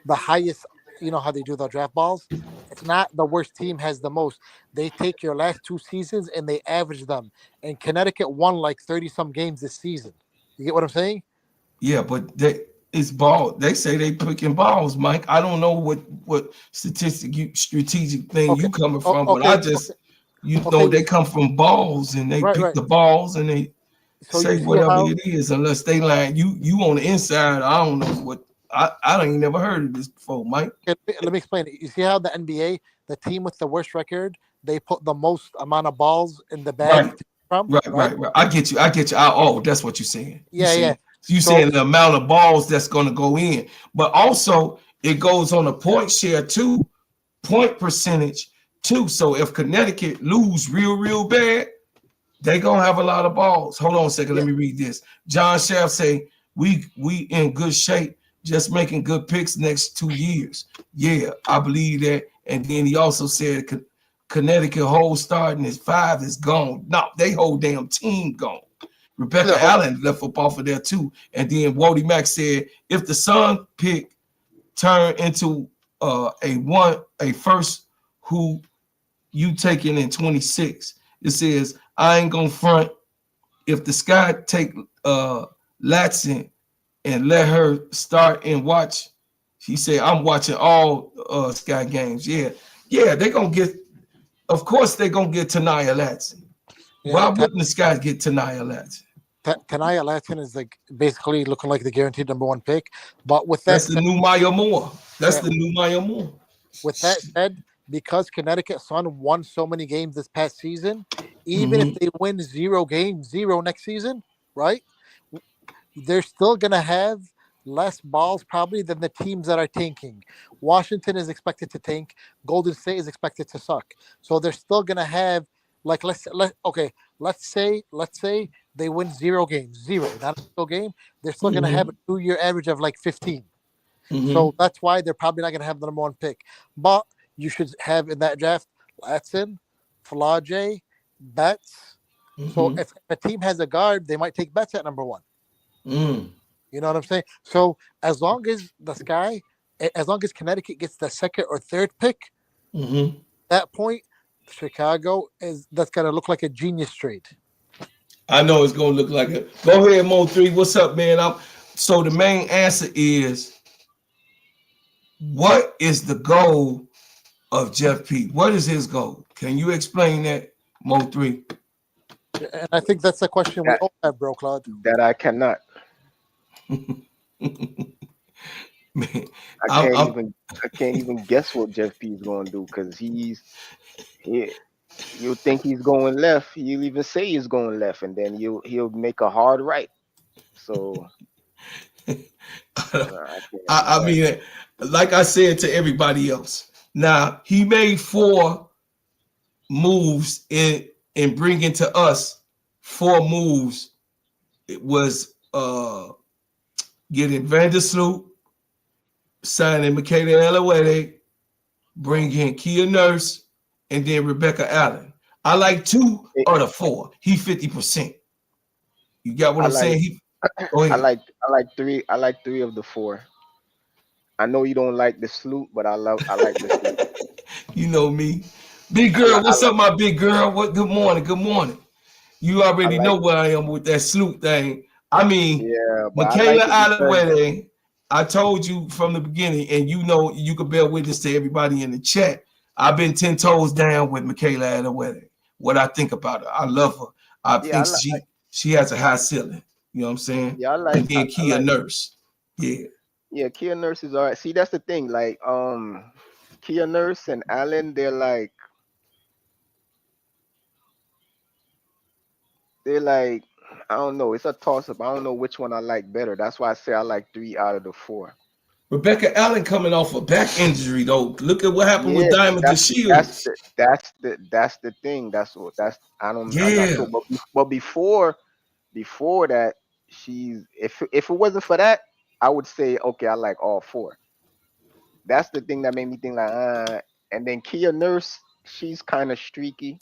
D: the highest. You know how they do the draft balls. It's not the worst team has the most. They take your last 2 seasons and they average them. And Connecticut won like 30 some games this season. You get what I'm saying?
B: Yeah, but it's ball. They say they picking balls, Mike. I don't know what strategic thing
D: Okay.
B: you coming
D: Oh,
B: from, but I
D: okay.
B: just
D: Okay.
B: they come from balls and they
D: Right.
B: pick
D: Right.
B: the balls and they
D: So you
B: say
D: see
B: whatever
D: how?
B: it is unless they line you on the inside. I don't know what I don't even never heard of this before, Mike.
D: Let me explain it. You see how the NBA, the team with the worst record, they put the most amount of balls in the bag
B: Right,
D: to pick from,
B: right,
D: right?
B: right, right. I get you. I get you. Oh, that's what you're saying.
D: Yeah, yeah.
B: You
D: So
B: saying the amount of balls that's going to go in, but also it goes on a point share too, point percentage too. So if Connecticut lose real bad, they gonna have a lot of balls. Hold on a second.
D: yeah,
B: Let me read this. John Shaft say we in good shape, just making good picks next 2 years. Yeah, I believe that. And then he also said Connecticut whole starting is 5 is gone. No, they whole damn team gone.
D: yeah,
B: Rebecca Allen left up off of there too. And then Wody Mack said if the Sun pick turn into a first who you taking in 26. It says I ain't gonna front if the Sky take Latson and let her start and watch. She said I'm watching all Sky games. Yeah, they gonna get. Of course they gonna get Tanaya Latson.
D: yeah.
B: Why wouldn't the Sky get Tanaya Latson?
D: Tanaya Latin is like basically looking like the guaranteed number one pick. But
B: That's the new Maya Moore. That's
D: yeah,
B: the new Maya Moore.
D: with that said, because Connecticut Sun won so many games this past season, even if
B: Mm-hmm.
D: they win 0 games, 0 next season, right? They're still gonna have less balls probably than the teams that are tanking. Washington is expected to tank. Golden State is expected to suck. So they're still gonna have like let's say they win 0 games, zero, not a single game. They're still gonna have
B: Mm-hmm.
D: a 2 year average of like 15.
B: Mm-hmm.
D: So that's why they're probably not gonna have the number one pick. But you should have in that draft Latson, Flage, Betts. So
B: Mm-hmm.
D: if a team has a guard, they might take Betts at number one.
B: Mm.
D: You know what I'm saying? So as long as as long as Connecticut gets the second or third pick,
B: Mm-hmm.
D: that point, Chicago is that's gonna look like a genius trade.
B: I know it's gonna look like it. Go ahead, Mo3. What's up, man? So the main answer is what is the goal of Jeff P? What is his goal? Can you explain that, Mo3?
D: And I think that's the question we
E: that
D: all have, bro, Claude.
E: that I cannot.
B: Man,
E: I
B: I'm,
E: can't
B: I'm
E: even I can't even guess what Jeff P is going to do because he you'll think he's going left. He'll even say he's going left, and then he'll make a hard right. So I can't see
B: I
E: that.
B: mean, like I said to everybody else. Now he made 4 moves in bringing to us 4 moves. It was getting Vandersloot, signing Michaela Elawede, bringing Kia Nurse, and then Rebecca Allen. I like 2
E: It,
B: or the 4. He 50%. You got what
E: I
B: I'm
E: like
B: saying? Go
E: I
B: ahead.
E: like I like three of the four. I know you don't like the salute, but I like the salute.
B: You know me. Big
E: I
B: girl,
E: like I
B: what's
E: like
B: up, my big girl? What good morning, good morning. You
E: I
B: already
E: like
B: know where I am with that salute thing. I mean,
E: yeah, but I
B: Michaela
E: like it because
B: Allen, I told you from the beginning, and you know you can bear witness to everybody in the chat. I've been 10 toes down with Michaela Allen. What I think about her. I love her. I
E: yeah
B: think she has a high ceiling. You know what I'm saying?
E: yeah
B: And then
E: I
B: Kia
E: like
B: Nurse. Yeah.
E: yeah, Kia Nurse is all right. See, that's the thing. Like, Kia Nurse and Allen, they're like, I don't know. It's a toss up. I don't know which one I like better. That's why I say I like three out of the four.
B: Rebecca Allen coming off a back injury though. Look at what happened with
E: Yeah,
B: Diamond DeShields.
E: that's the thing. I'm not
B: Yeah,
E: sure, but before that, she's if it wasn't for that, I would say okay, I like all four. That's the thing that made me think like and then Kia Nurse, she's kind of streaky.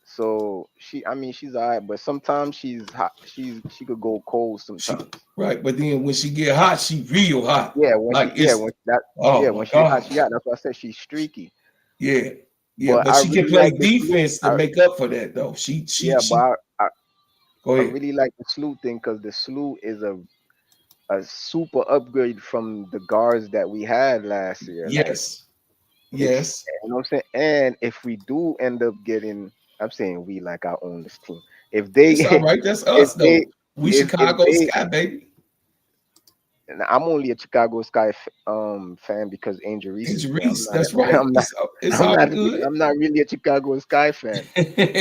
E: So I mean, she's alright, but sometimes she's hot. She could go cold
B: she
E: sometimes.
B: right, but then when she get hot, she real hot. Like it's
E: Yeah,
B: oh my
E: when she hot,
B: god,
E: she hot. That's why I said she's streaky.
B: yeah, yeah.
E: But
B: But
E: I
B: she can
E: really
B: play
E: like the slew.
B: defense to make up for that though.
E: Yeah, but
B: Go
E: I
B: ahead.
E: really like the slew thing because the slew is a super upgrade from the guards that we had last year. Like
B: Yes,
E: it's
B: yes.
E: you know what I'm saying. And if we do end up getting, I'm saying we like I own this team. If they
B: It's all right. That's
E: if
B: us
E: they
B: though. We
E: if
B: Chicago
E: they
B: Sky baby.
E: and I'm only a Chicago Sky fan because Angel Reese is
B: Angel
E: there.
B: Reese. That's right.
E: I'm not
B: It's all good.
E: I'm not really a Chicago Sky fan.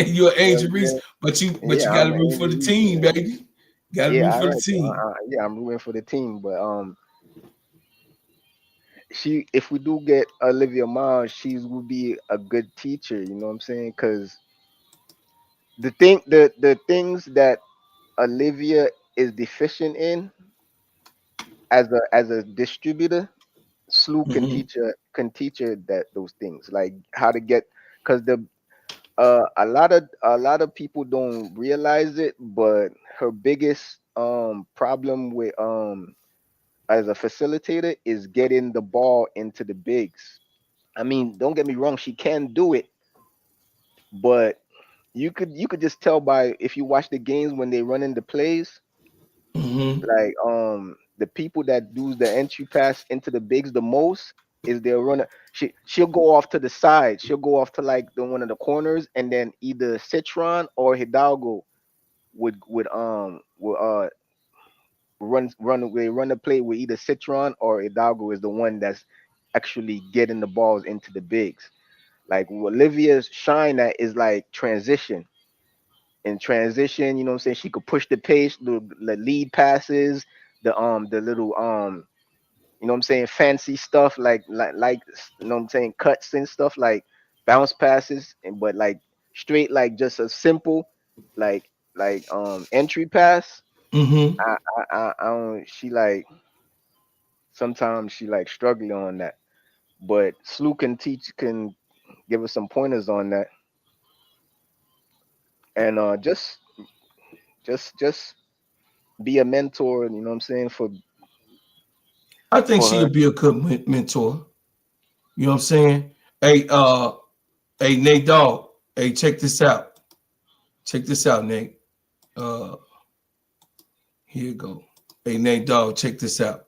B: You're
E: You know what
B: Angel
E: I'm
B: Reese,
E: saying?
B: but you
E: Yeah,
B: got to
E: I'm an
B: root for
E: Angel
B: the
E: Reese
B: team,
E: fan.
B: baby. Got to
E: Yeah,
B: root
E: all
B: for the
E: right.
B: team.
E: Yeah, I'm rooting for the team, but she if we do get Olivia Miles, she will be a good teacher. You know what I'm saying? Because the things that Olivia is deficient in as a distributor, Slew
B: Hmm.
E: can teach her that those things like how to get because the a lot of people don't realize it, but her biggest problem with as a facilitator is getting the ball into the bigs. I mean, don't get me wrong, she can do it, but you could just tell by if you watch the games when they run into plays,
B: Hmm.
E: like the people that do the entry pass into the bigs the most is their runner. She'll go off to the side. She'll go off to like the one of the corners, and then either Citron or Hidalgo would run the play with either Citron or Hidalgo is the one that's actually getting the balls into the bigs. Like Olivia's shine at is like transition. In transition, you know what I'm saying? She could push the pace, the lead passes, the little you know what I'm saying, fancy stuff like you know what I'm saying, cuts and stuff like bounce passes, and but like straight like just a simple like entry pass.
B: Hmm.
E: I don't she like sometimes she like struggling on that. But Slew can give us some pointers on that. And just be a mentor, you know what I'm saying,
B: I think
E: for her.
B: she'll be a good mentor. You know what I'm saying? Hey, hey, Nate Dogg. Hey, check this out. Check this out, Nate. Uh, here you go. Hey, Nate Dogg. Check this out.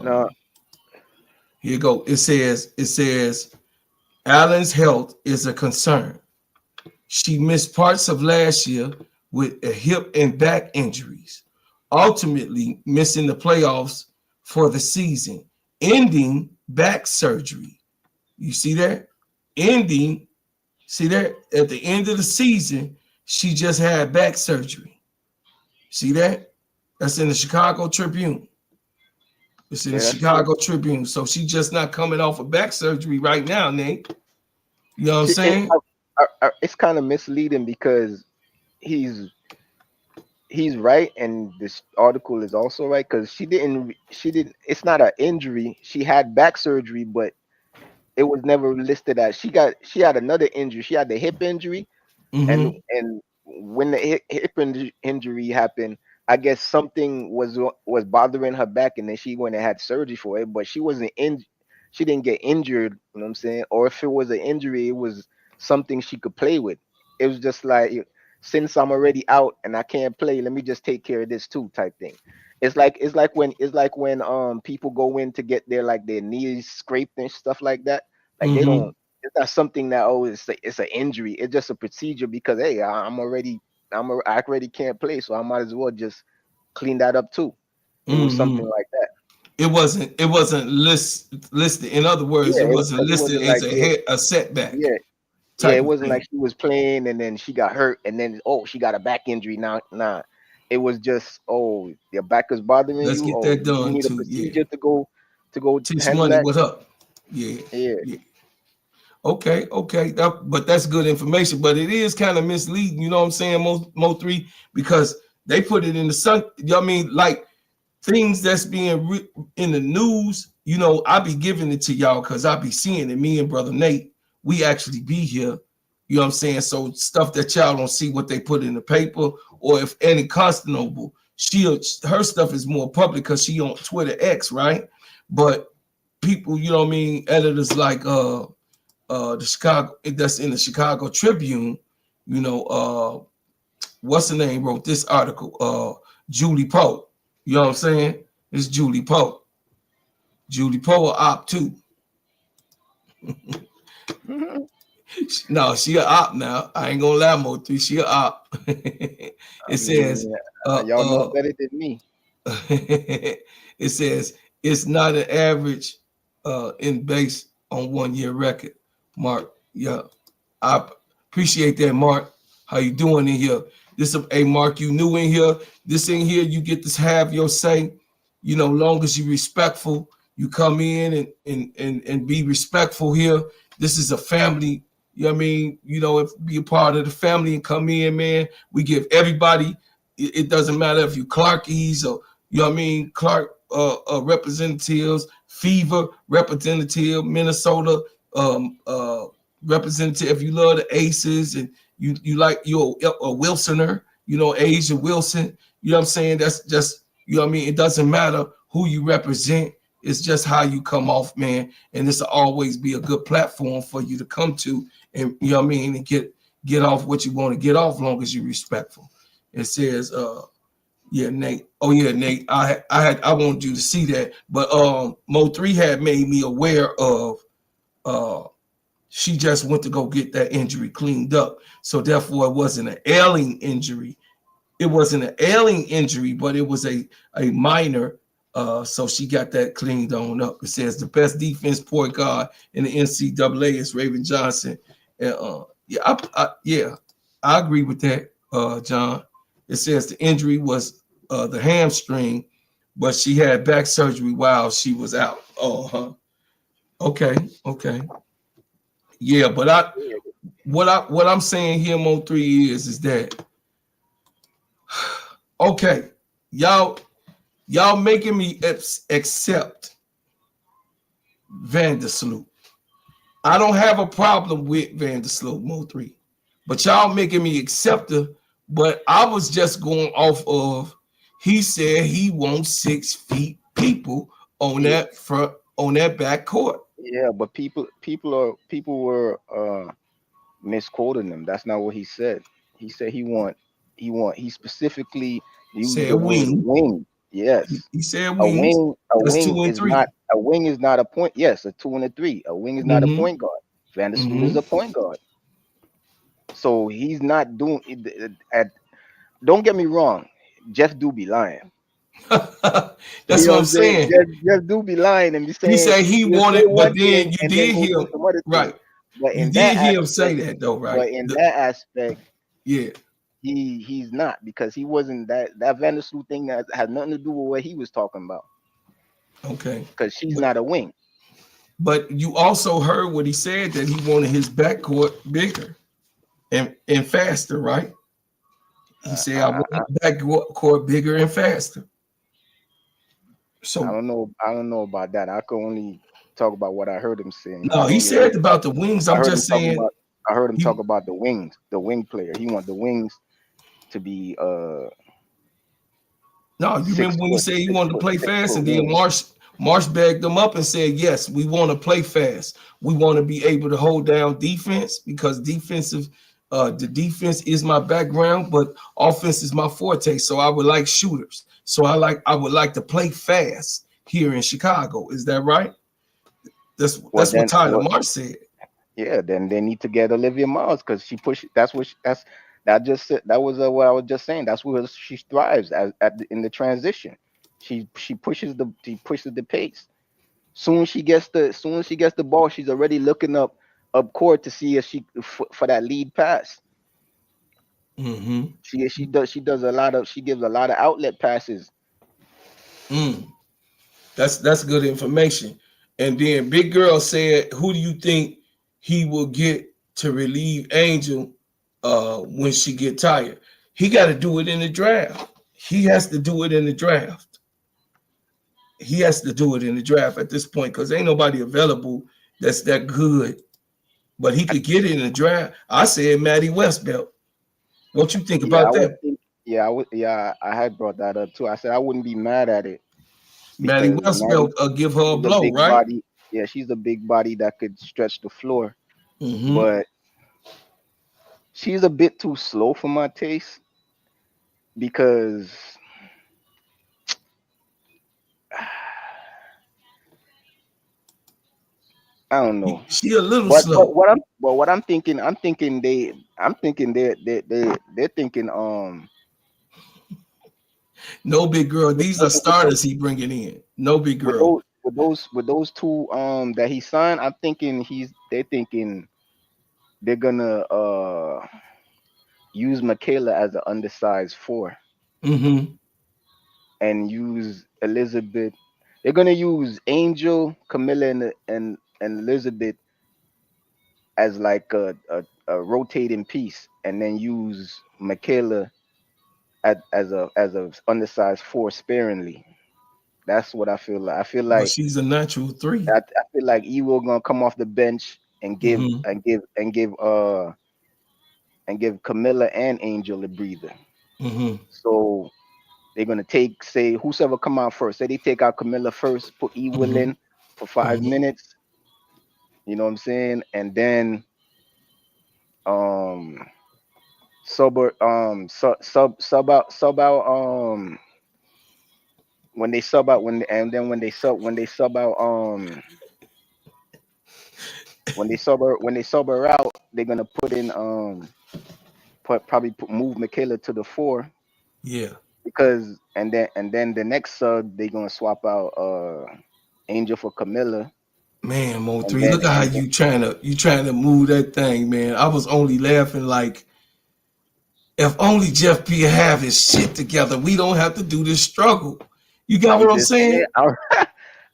E: No,
B: Um, here you go. It says Allen's health is a concern. She missed parts of last year with a hip and back injuries, ultimately missing the playoffs for the season, ending back surgery. You see that? Ending, see that? At the end of the season, she just had back surgery. See that? That's in the Chicago Tribune. It's in the
E: yeah, that's true.
B: Chicago Tribune. So she just not coming off of back surgery right now, Nate. You know what I'm
E: See,
B: saying?
E: it's kind of misleading because he's he's right, and this article is also right because she didn't. It's not an injury. She had back surgery, but it was never listed as she had another injury. She had the hip injury,
B: Mm-hmm.
E: and when the injury happened, I guess something was bothering her back, and then she went and had surgery for it. But she didn't get injured. You know what I'm saying? Or if it was an injury, it was something she could play with. It was just like since I'm already out and I can't play, let me just take care of this too, type thing. It's like when people go in to get their knees scraped and stuff like that. Like they
B: Mm-hmm.
E: don't it's not something that it's an injury. It's just a procedure because hey, I already can't play, so I might as well just clean that up too. It was something
B: Mm-hmm.
E: like that.
B: It wasn't listed. In other words,
E: Yeah,
B: it wasn't
E: because it
B: listed
E: wasn't
B: as
E: like
B: a setback
E: yeah, yeah,
B: type
E: it
B: of
E: wasn't like
B: thing.
E: she was playing and then she got hurt and then oh she got a back injury now. Nah, it was just oh oh, your back is bothering
B: Let's
E: you,
B: get
E: oh,
B: that
E: you
B: done
E: need a
B: too. Yeah.
E: procedure to go
B: Tish
E: handle
B: Money,
E: that.
B: what up? Yeah.
E: Yeah.
B: Yeah. Okay, okay. But that's good information. But it is kind of misleading, you know what I'm saying, Mo3, because they put it in the sun. You know what I mean? Like things that's being in the news, you know, I be giving it to y'all because I be seeing it. Me and brother Nate, we actually be here. You know what I'm saying? So stuff that y'all don't see what they put in the paper, or if any Constable, her stuff is more public because she on Twitter X, right? But people, you know what I mean, editors like the Chicago, that's in the Chicago Tribune, you know, what's the name wrote this article? Julie Poe. You know what I'm saying? It's Julie Poe. Julie Poe op too. No, she a op now. I ain't gonna lie, Mo3. She a op.
E: I
B: It says,
E: mean,
B: uh,
E: y'all know
B: uh,
E: better than me.
B: it says it's not an average in base on 1 year record. Mark, yeah, I appreciate that, Mark. How you doing in here? This, hey, Mark, you new in here. This in here, you get to have your say. You know, long as you respectful, you come in and be respectful here. This is a family. You know what I mean? You know, if be a part of the family and come in, man. We give everybody. It doesn't matter if you Clarkies or you know what I mean, Clark representatives, Fever representative, Minnesota representative. If you love the Aces and you like you're a Wilsoner, you know, Asia Wilson, you know what I'm saying? That's just, you know what I mean? It doesn't matter who you represent. It's just how you come off, man. And this will always be a good platform for you to come to and you know what I mean, and get off what you want to get off, long as you're respectful. It says, yeah, Nate. Oh yeah, Nate. I wanted you to see that, but Mo3 had made me aware of uh she just went to go get that injury cleaned up. So therefore, it wasn't an ailing injury. It wasn't an ailing injury, but it was a minor. So she got that cleaned on up. It says the best defense point guard in the NCAA is Raven Johnson. And, yeah, I agree with that, John. It says the injury was the hamstring, but she had back surgery while she was out. Oh, huh. Okay, okay. Yeah, but what I'm saying here, Mo3, is that okay, y'all making me accept Vandersloot. I don't have a problem with Vandersloot, Mo3, but y'all making me accept her. But I was just going off of he said he wants 6 feet people on
E: Yeah,
B: that front on that back court.
E: yeah, but people were misquoting him. That's not what he said. He said he specifically used
B: Said
E: the word
B: wing.
E: wing. Yes.
B: He said
E: A
B: wings.
E: wing, a
B: That's
E: wing
B: 2 and 3.
E: is not a point. Yes, a 2 and a 3. A wing is not a
B: Mm-hmm.
E: point guard. Vandersloot is
B: Mm-hmm.
E: a point guard. So he's not doing it don't get me wrong. Jeff do be lying. You
B: That's
E: know
B: what
E: what
B: I'm
E: I'm saying?
B: saying.
E: Jeff do be lying and be
B: He
E: saying
B: said he
E: he'll say
B: wanted, but
E: one thing
B: then you
E: and then
B: did
E: go
B: hear
E: do
B: him
E: some other thing.
B: right.
E: But
B: You
E: in that
B: did hear him say
E: aspect,
B: that though, right?
E: but in that aspect,
B: Yeah.
E: he's not because he wasn't that Vandersloot thing that has nothing to do with what he was talking about
B: Okay.
E: because she's
B: But
E: not a wing.
B: but you also heard what he said, that he wanted his backcourt bigger and faster, right? He
E: Uh,
B: said I
E: I,
B: want my backcourt bigger and faster.
E: I
B: So
E: don't know. I don't know about that. I can only talk about what I heard him saying. I
B: no, he
E: only heard
B: said
E: him talk.
B: about the wings.
E: I
B: I'm
E: heard him
B: just
E: talk
B: saying
E: about. I heard him talk
B: he
E: about the wings, the wing player. He want the wings to be
B: no, you
E: six
B: remember when he
E: foot,
B: said he
E: six
B: wanted to
E: foot,
B: play
E: six
B: fast,
E: foot
B: and then
E: wings.
B: Marsh bagged them up and said, "Yes, we want to play fast. We want to be able to hold down defense because the defense is my background, but offense is my forte. So I would like shooters. So I would like to play fast here in Chicago. Is that right?
E: Well
B: That's what
E: then,
B: Tyler
E: well
B: Marsh said.
E: yeah, then they need to get Olivia Miles because she push. That's what that just that was what I was just saying. That's where she thrives in the transition. She pushes the pace. Soon as she gets the ball, she's already looking up court to see if she for that lead pass.
B: Mm-hmm.
E: She does a lot of she gives a lot of outlet passes.
B: Mm. That's good information. And then Big Girl said, "Who do you think he will get to relieve Angel when she get tired? He got to do it in the draft. He has to do it in the draft. He has to do it in the draft at this point because ain't nobody available that's that good. But he could get it in the draft. I said Maddie Westbelt. What you think
E: Yeah, I
B: about
E: would
B: that?
E: think. Yeah, I would. Yeah, I had brought that up too. I said I wouldn't be mad at it
B: Maddie
E: because
B: Westbelt
E: Maddie,
B: give her a
E: she's a
B: blow,
E: big
B: right?
E: body. Yeah, she's a big body that could stretch the floor,
B: Mm-hmm.
E: but she's a bit too slow for my taste because I don't know.
B: She a little
E: But
B: slow.
E: what I'm thinking, I'm thinking they're thinking
B: No big girl.
E: with
B: These are
E: those with those
B: starters he bringing in. No big
E: with
B: girl.
E: those with those two that he signed. I'm thinking they're thinking they're gonna use Michaela as an undersized four
B: Mm-hmm.
E: and use Elizabeth. They're gonna use Angel, Camilla, and Elizabeth as like a rotating piece, and then use Michaela as a undersized four sparingly. That's what I feel like.
B: But she's a natural three.
E: I feel like Ewo gonna come off the bench and give
B: Mm-hmm.
E: and give and give and give Camilla and Angel a breather.
B: Mm-hmm.
E: So they're gonna take, say, whosoever come out first. Say they take out Camilla first, put Ewo
B: Mm-hmm.
E: in for 5 minutes. You know what I'm saying? And then um sub out when they sub out and then when they sub out when they sub her out, they're gonna put in move Michaela to the four
B: Yeah.
E: because and then the next sub they gonna swap out Angel for Camilla
B: Man, Mo
E: and
B: three.
E: then
B: Look at how
E: and then
B: you trying to move that thing, man. I was only laughing like if only Jeff P have his shit together, we don't have to do this struggle. You got
E: I'm
B: what I'm
E: just saying.
B: saying?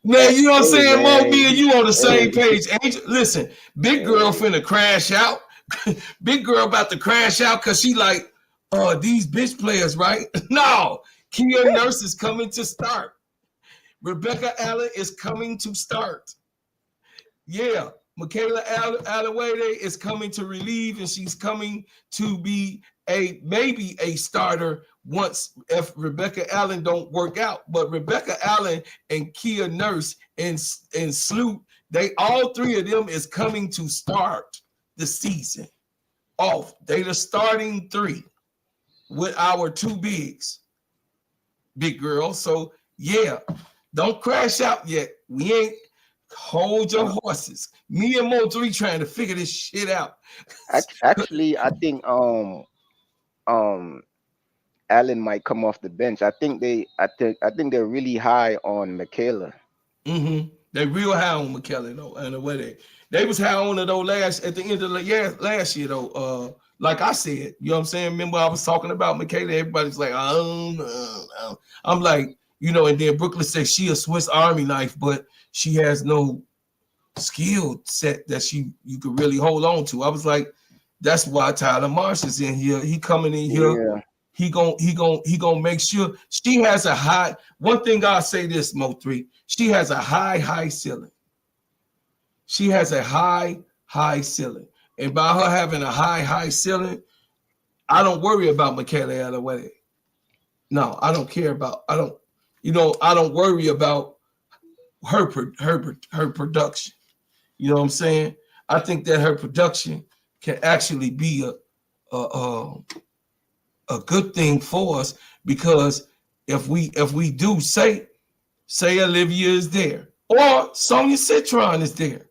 B: Man, you know what I'm
E: Hey
B: saying? Mo,
E: man,
B: me and you on the same
E: hey,
B: page. Angel, listen, big girl
E: hey,
B: finna crash out. Big girl about to crash out because she like, these bitch players, right? No, Kia Nurse is coming to start. Rebecca Allen is coming to start. Yeah, Michaela Alawade is coming to relieve, and she's coming to be maybe a starter once if Rebecca Allen don't work out. But Rebecca Allen and Kia Nurse and Sloot, they all three of them is coming to start the season off. They the starting three with our two bigs, big girl. So yeah, don't crash out yet. We ain't. Hold your horses. Me and Mo 3 trying to figure this shit out.
E: actually, I think um Allen might come off the bench. I think they're really high on Michaela.
B: Mm-hmm. They real high on McKellar though, and the way they was high on it though at the end of the year last year though. Like I said, you know what I'm saying. Remember I was talking about Michaela. Everybody's like, oh no. I'm like, and then Brooklyn said she a Swiss Army knife, but she has no skill set that you could really hold on to. I was like, that's why Tyler Marsh is in here. He coming in here.
E: Yeah,
B: He gonna make sure she has a high. One thing I'll say this, Mo 3, she has a high ceiling. She has a high ceiling. And by her having a high ceiling, I don't worry about Michaela Adewale. No, I don't care about. I don't worry about her production. You know what I'm saying? I think that her production can actually be a good thing for us because if we do say Olivia is there or Sonia Citron is there,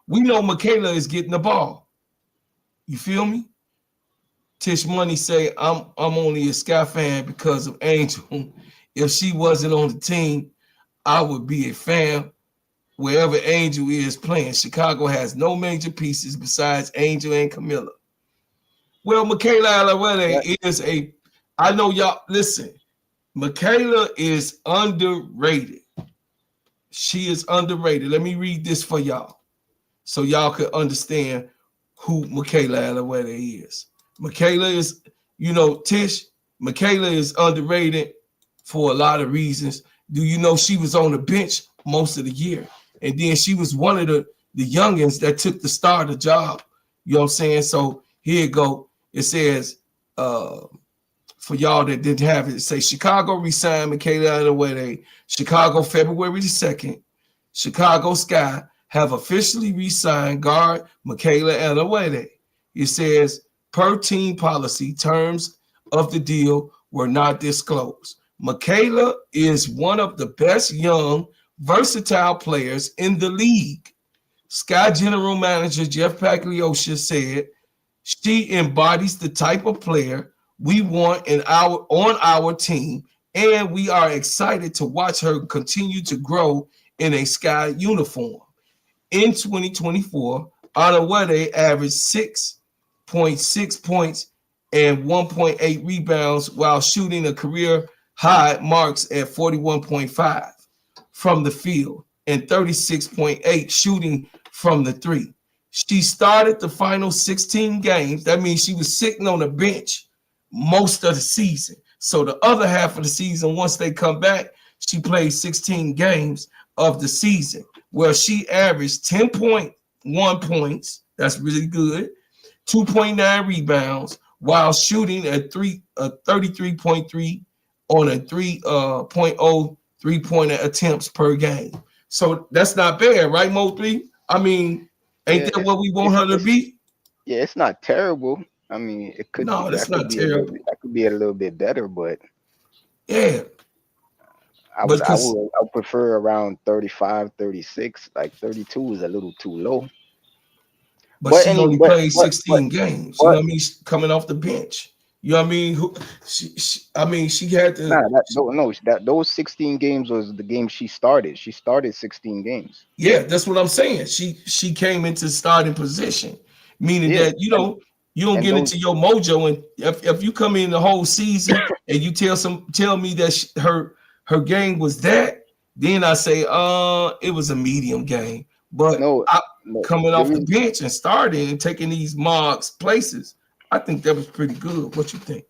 B: we know Michaela is getting the ball. You feel me? Tish Money say I'm only a Sky fan because of Angel. If she wasn't on the team, I would be a fan wherever Angel is playing. Chicago has no major pieces besides Angel and Camilla. Well, Michaela
E: Yeah.
B: Alawede is a. I know y'all. Listen, Michaela is underrated. She is underrated. Let me read this for y'all, so y'all can understand who Michaela Alawede is. Michaela is, Tish. Michaela is underrated for a lot of reasons. Do you know she was on the bench most of the year, and then she was one of the youngins that took the starter job. You know what I'm saying? So here you go. It says, uh, for y'all that didn't have it, say Chicago resigned Michaela Alawede. Chicago, February the 2nd. Chicago Sky have officially re-signed guard Michaela Alawede. It says, per team policy, terms of the deal were not disclosed. Michaela is one of the best young, versatile players in the league. Sky General Manager Jeff Pagliosha said, she embodies the type of player we want on our team, and we are excited to watch her continue to grow in a Sky uniform. In 2024, Alawede averaged 6.6 points and 1.8 rebounds while shooting a career high marks at 41.5 from the field and 36.8 shooting from the three. She started the final 16 games. That means she was sitting on the bench most of the season. So the other half of the season, once they come back, she played 16 games of the season, where she averaged 10.1 points. That's really good. 2.9 rebounds while shooting at 33.3 on a 3.0 3-pointer attempts per game. So that's not bad, right, Mo3? I mean, ain't
E: Yeah,
B: that what we want her to be?
E: yeah, it's not terrible. I mean, it could be
B: No, that's
E: that could
B: not
E: be a little
B: terrible.
E: bit that could be a little bit better, but
B: Yeah,
E: I
B: but
E: would I
B: because
E: would I would prefer around 35, 36. Like 32 is a little too low. But
B: she only played 16 games. You know
E: but
B: what I mean? Coming off the bench. You know what I mean? She had to.
E: nah, that those 16 games was the game she started. She started 16 games.
B: Yeah, that's what I'm saying. She came into starting position, meaning
E: Yeah,
B: that you don't
E: and
B: get
E: those
B: into your mojo, and if you come in the whole season and you tell me that her game was that, then I say it was a medium game. But
E: no
B: I
E: no
B: coming
E: the
B: off the
E: reason
B: bench and starting and taking these marks places, I think that was pretty good. What you think?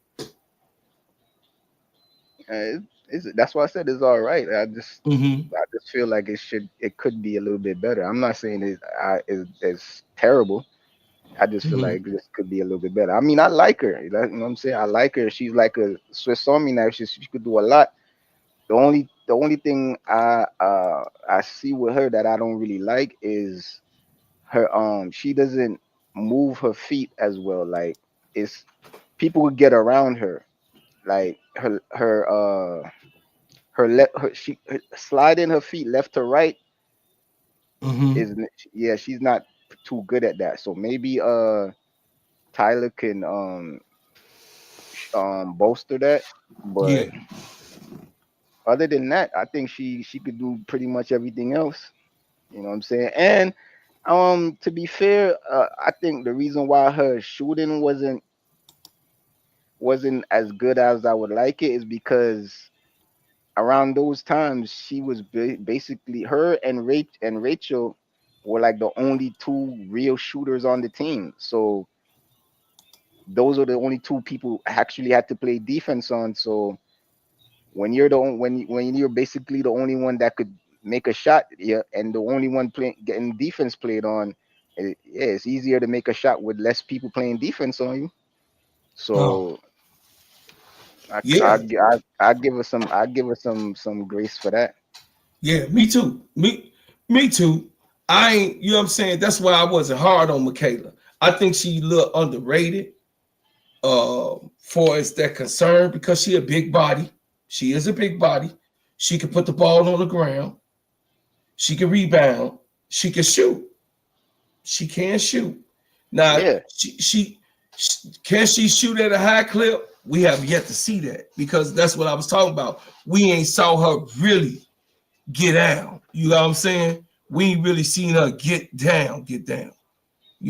E: that's why I said it's all right.
B: Mm-hmm.
E: I just feel like it could be a little bit better. I'm not saying it's terrible. I just feel
B: Mm-hmm.
E: like this could be a little bit better. I mean, I like her. You know what I'm saying? I like her. She's like a Swiss Army knife. She could do a lot. The only thing I see with her that I don't really like is her she doesn't move her feet as well. Like it's people would get around her. Like her sliding her feet left to right
B: Mm-hmm.
E: is yeah, she's not too good at that. So maybe Tyler can bolster that. But
B: Yeah.
E: other than that, I think she could do pretty much everything else. You know what I'm saying? And to be fair, I think the reason why her shooting wasn't as good as I would like it is because around those times she was basically her and Rachel were like the only two real shooters on the team. So those are the only two people actually had to play defense on. So when you're when you're basically the only one that could make a shot, yeah, and the only one playing getting defense played on, yeah, it's easier to make a shot with less people playing defense on you.
B: Oh,
E: So
B: yeah.
E: I give her some grace for that.
B: Yeah, me too. Me too. I ain't, you know what I'm saying? That's why I wasn't hard on Michaela. I think she look underrated for as that concern because she a big body. She is a big body. She can put the ball on the ground. She can rebound. She can shoot. She can shoot. Now,
E: Yeah,
B: can she shoot at a high clip? We have yet to see that because that's what I was talking about. We ain't saw her really get down. You know what I'm saying? We ain't really seen her get down. You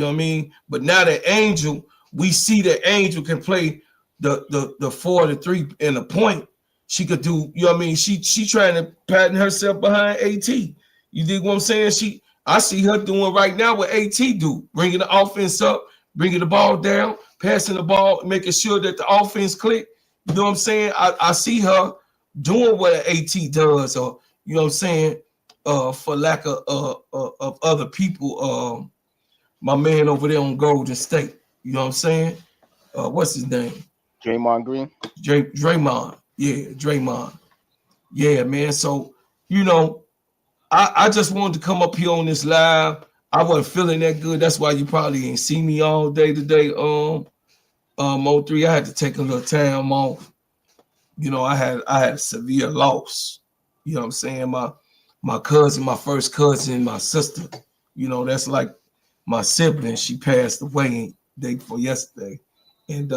B: know what I mean? But now that Angel we see that Angel can play the 4 to 3 and the point. She could do, you know what I mean? She trying to pattern herself behind AT. You dig what I'm saying? I see her doing right now what AT do, bringing the offense up, bringing the ball down, passing the ball, making sure that the offense click. You know what I'm saying? I see her doing what AT does, or you know what I'm saying, for lack of other people. My man over there on Golden State, you know what I'm saying? What's his name?
E: Draymond Green.
B: Draymond. Yeah, Draymond. Yeah, man. So, you know, I just wanted to come up here on this live. I wasn't feeling that good. That's why you probably ain't see me all day today. O3, I had to take a little time off. You know, I had a severe loss. You know what I'm saying? My cousin, my first cousin, my sister, you know, that's like my sibling. She passed away day before yesterday. And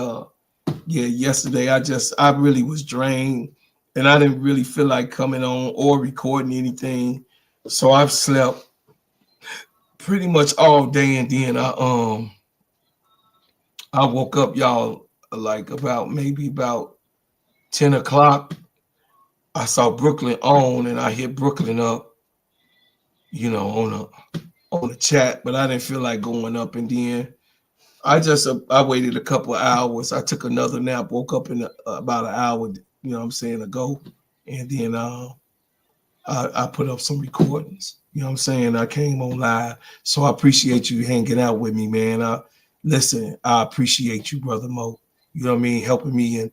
B: yeah, yesterday I really was drained and I didn't really feel like coming on or recording anything. So I've slept pretty much all day, and then I woke up, y'all, like maybe about 10 o'clock. I saw Brooklyn on and I hit Brooklyn up, you know, on the chat, but I didn't feel like going up. And then I waited a couple of hours. I took another nap, woke up in about an hour, you know what I'm saying, ago. And then I put up some recordings. You know what I'm saying? I came on live. So I appreciate you hanging out with me, man. Listen, I appreciate you, Brother Mo. You know what I mean? Helping me and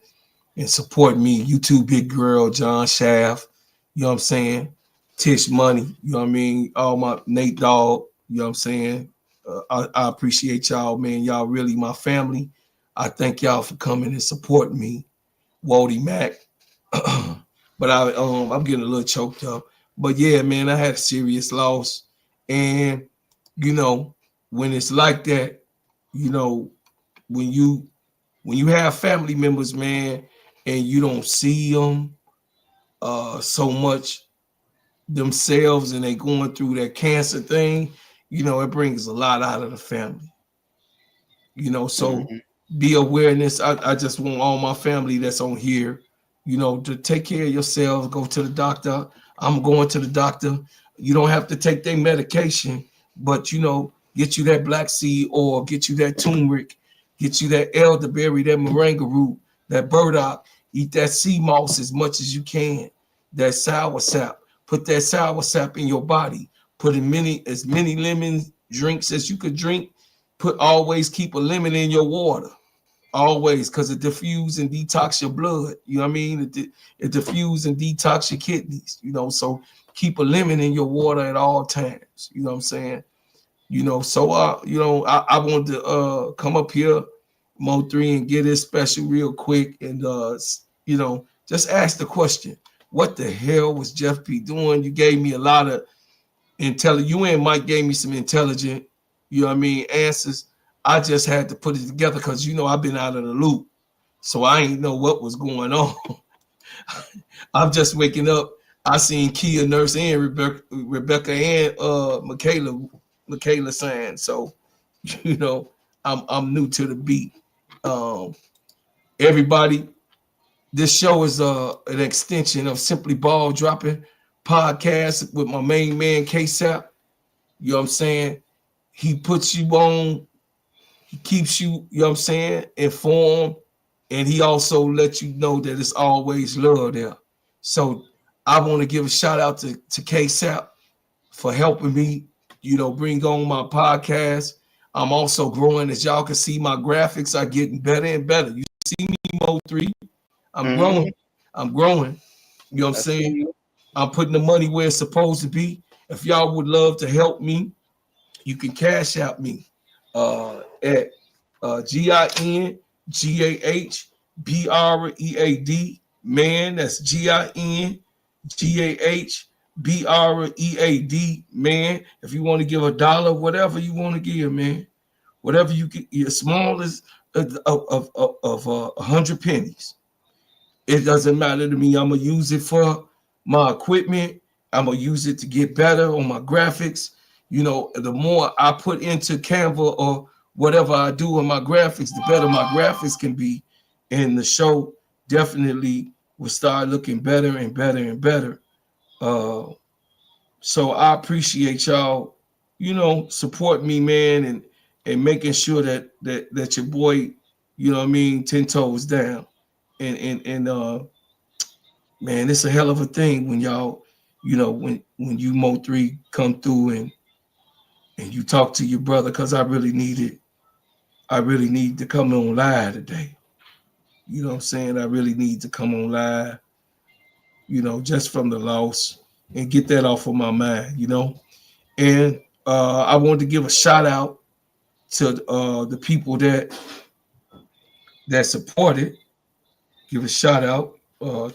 B: supporting me. You too, big girl, John Shaft. You know what I'm saying? Tish Money. You know what I mean? All my Nate Dogg. You know what I'm saying? I appreciate y'all, man. Y'all really my family. I thank y'all for coming and supporting me. Wody Mac. But I'm getting a little choked up. But yeah, man, I had a serious loss. And you know, when it's like that, you know, when you have family members, man, and you don't see them so much themselves and they going through that cancer thing, you know, it brings a lot out of the family. You know, so be awareness. I just want all my family that's on here, you know, to take care of yourselves. Go to the doctor. I'm going to the doctor. You don't have to take their medication, but you know, get you that black seed oil, get you that turmeric, get you that elderberry, that moringa root, that burdock. Eat that sea moss as much as you can. That sour sap. Put that sour sap in your body. Put as many lemon drinks as you could drink. Always keep a lemon in your water. Always, because it diffuse and detox your blood. You know what I mean? It diffuse and detox your kidneys. You know, so keep a lemon in your water at all times. You know what I'm saying? You know, so you know, I wanted to come up here, Mo3, and get this special real quick, and you know, just ask the question: what the hell was Jeff P doing? You gave me a lot of intelligent. You and Mike gave me some intelligent, you know what I mean, answers. I just had to put it together because you know I've been out of the loop, so I ain't know what was going on. I'm just waking up. I seen Kia Nurse and Rebecca and Michaela saying. So, you know, I'm new to the beat. Everybody, this show is an extension of Simply Ball Dropping podcast with my main man K-Sap. You know what I'm saying? He puts you on, he keeps you, you know what I'm saying, informed, and he also lets you know that it's always love there. So I want to give a shout out to K-Sap for helping me, you know, bring on my podcast. I'm also growing. As y'all can see, my graphics are getting better and better. You see me, Mo3. I'm growing. I'm growing. You know what I'm saying? I'm putting the money where it's supposed to be. If y'all would love to help me, you can cash out me at GINGAHBREAD, man. That's GINGAHBREAD, man. If you want to give $1, whatever you want to give, man, whatever you get, as small as of 100 pennies. It doesn't matter to me. I'm gonna use it for my equipment. I'm gonna use it to get better on my graphics. You know, the more I put into Canva or whatever I do in my graphics, the better my graphics can be. And the show definitely will start looking better and better and better. So I appreciate y'all, support me, man, and making sure that your boy, 10 toes down. And man, it's a hell of a thing when y'all, when you Mo3 come through and you talk to your brother, because I really need to come on live today. You know what I'm saying? I really need to come on live, just from the loss and get that off of my mind, And I wanted to give a shout out to the people that supported. Give a shout out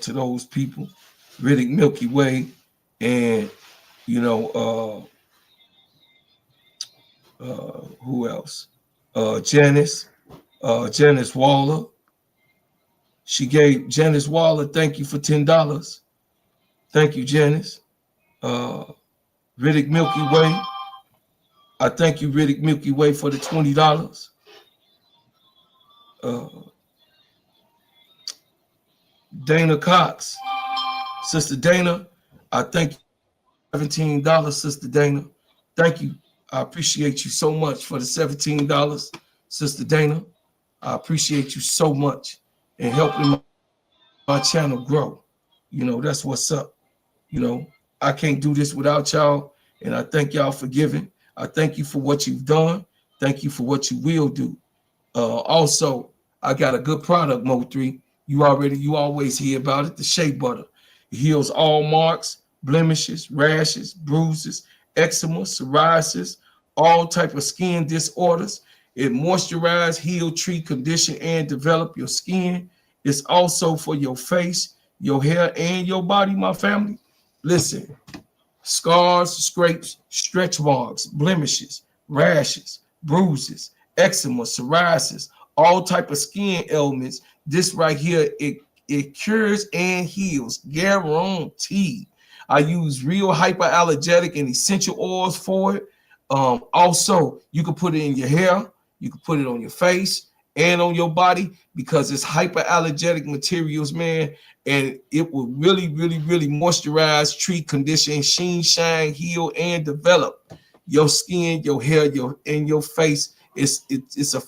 B: to those people, Riddick Milky Way, and who else? Janice Waller. She gave Janice Waller, thank you for $10. Thank you, Janice. Riddick Milky Way. I thank you, Riddick Milky Way, for the $20. Dana Cox. Sister Dana, I thank you for $17, Sister Dana. Thank you. I appreciate you so much for the $17, Sister Dana. I appreciate you so much in helping my channel grow. That's what's up. I can't do this without y'all, and I thank y'all for giving. I thank you for what you've done. Thank you for what you will do. Also, I got a good product, Mo3. You always hear about it, the shea butter. It heals all marks, blemishes, rashes, bruises, eczema, psoriasis, all type of skin disorders. It moisturizes, heal, treat, condition, and develop your skin. It's also for your face, your hair, and your body, my family. Listen, scars, scrapes, stretch marks, blemishes, rashes, bruises, eczema, psoriasis, all type of skin ailments. This right here, it cures and heals, guaranteed. I use real hyperallergenic and essential oils for it. Also, you can put it in your hair, you can put it on your face and on your body, because it's hyperallergenic materials, man, and it will really, really, really moisturize, treat, condition, shine, heal, and develop your skin, your hair, your face. It's a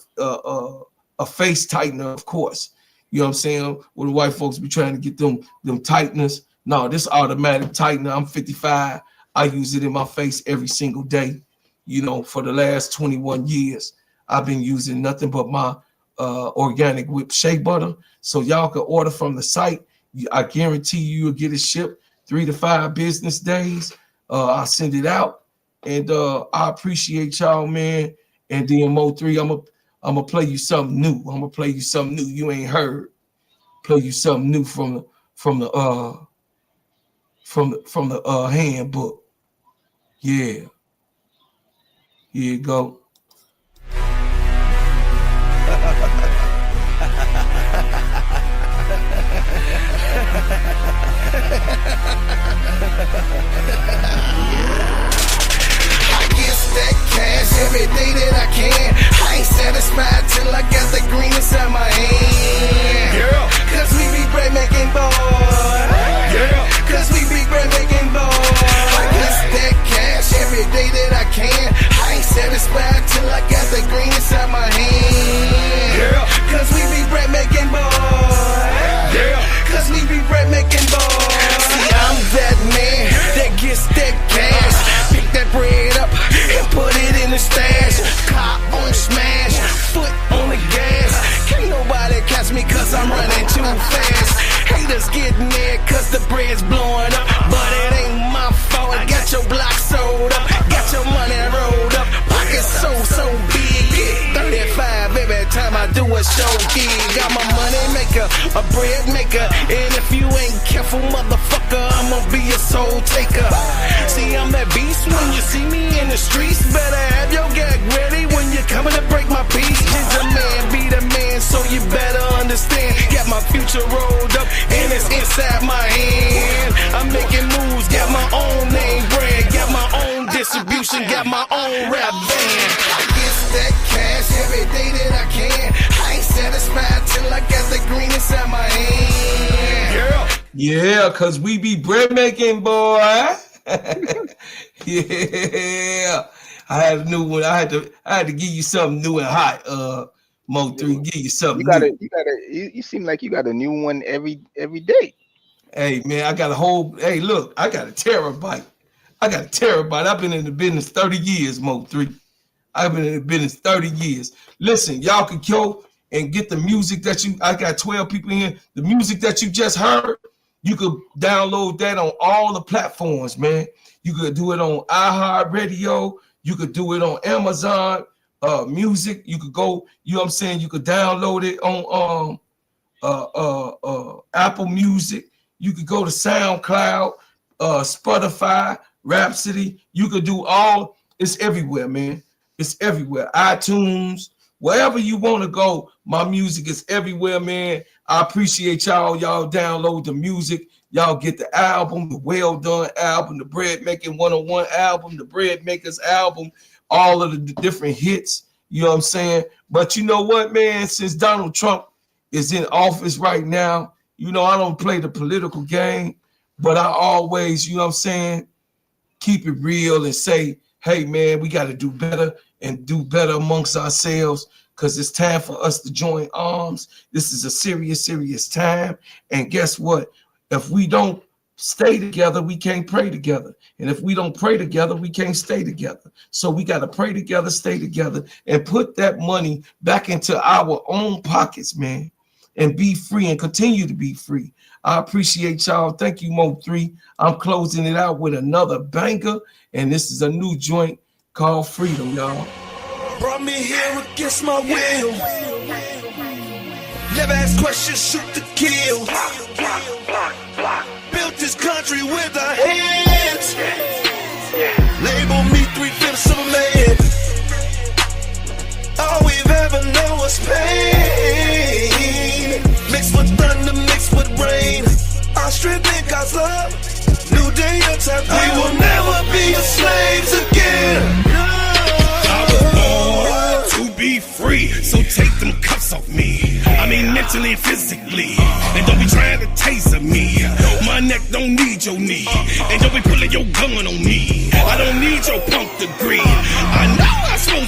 B: face tightener, of course. You know what I'm saying? Where the white folks be trying to get them tighteners. No, this automatic tightener. I'm 55. I use it in my face every single day. For the last 21 years, I've been using nothing but my organic whipped shea butter. So y'all can order from the site. I guarantee you'll get it shipped 3 to 5 business days. I'll send it out, and I appreciate y'all, man. And then Mo3, I'm gonna play you something new. I'm gonna play you something new you ain't heard. Play you something new from the handbook. Yeah. Here you go.
A: Every day that I can, I ain't satisfied till I got the green inside my hand. Girl, cause we be bread making boys. Girl, cause we be bread making boys. I get that cash every day that I can. I ain't satisfied till I got the green inside my hand. Girl, cause we be bread making boys. Girl, cause we be bread making boys. See, I'm that man that gets that cash. Pick that bread up and put it in the stash. Car on smash, foot on the gas. Can't nobody catch me cause I'm running too fast. Haters getting mad cause the bread's blowing up, but it ain't my fault. I got your block sold up, got your money rolled up, pockets so big. 35 every time I do a show gig. Got my money maker, a bread maker, and if you ain't careful, motherfucker, I'ma be a soul taker. See, I'm that beast when you see me in the streets. Better have your gag ready when you're coming to break my peace. Ginger man be the man, so you better understand. Got my future rolled up and it's inside my hand. I'm making moves, got my own name brand, got my own distribution, got my own rap band. I get that cash every
B: Yeah, cause we be bread making, boy. Yeah. I had a new one. I had to give you something new and hot. Mo3, give you something new.
E: You seem like you got a new one every day.
B: Hey man, I got a whole. Hey, look, I got a terabyte. I've been in the business 30 years, Mo3. I've been in the business 30 years. Listen, y'all can go and get the music that I got 12 people in here. The music that you just heard, you could download that on all the platforms, man. You could do it on iHeartRadio. You could do it on Amazon Music. You could go, you know what I'm saying? You could download it on Apple Music. You could go to SoundCloud, Spotify, Rhapsody. You could do all. It's everywhere, man. It's everywhere. iTunes, wherever you want to go, my music is everywhere, man. I appreciate y'all. Y'all download the music. Y'all get the album, the Well Done album, the Bread Making 101 album, the Bread Makers album, all of the different hits. You know what I'm saying? But you know what, man? Since Donald Trump is in office right now, you know, I don't play the political game, but I always, you know what I'm saying, keep it real and say, hey, man, we got to do better and do better amongst ourselves because it's time for us to join arms. This is a serious, serious time. And guess what? If we don't stay together, we can't pray together. And if we don't pray together, we can't stay together. So we got to pray together, stay together, and put that money back into our own pockets, man, and be free and continue to be free. I appreciate y'all. Thank you, Mo3. I'm closing it out with another banger, and this is a new joint called Freedom, y'all.
A: Brought me here against my will. Never ask questions, shoot to kill. Built this country with our hands. Label me 3/5 of a man. All we've ever known was pain. Mixed with thunder, mixed with rain. Our strength in God's love. New day, a time. We will never be slaves again.
F: I was born to be free, so take them cuffs off me. I mean mentally and physically. And don't be trying to taser me. My neck don't need your knee. And don't be pulling your gun on me. I don't need your punk degree. I know I smoke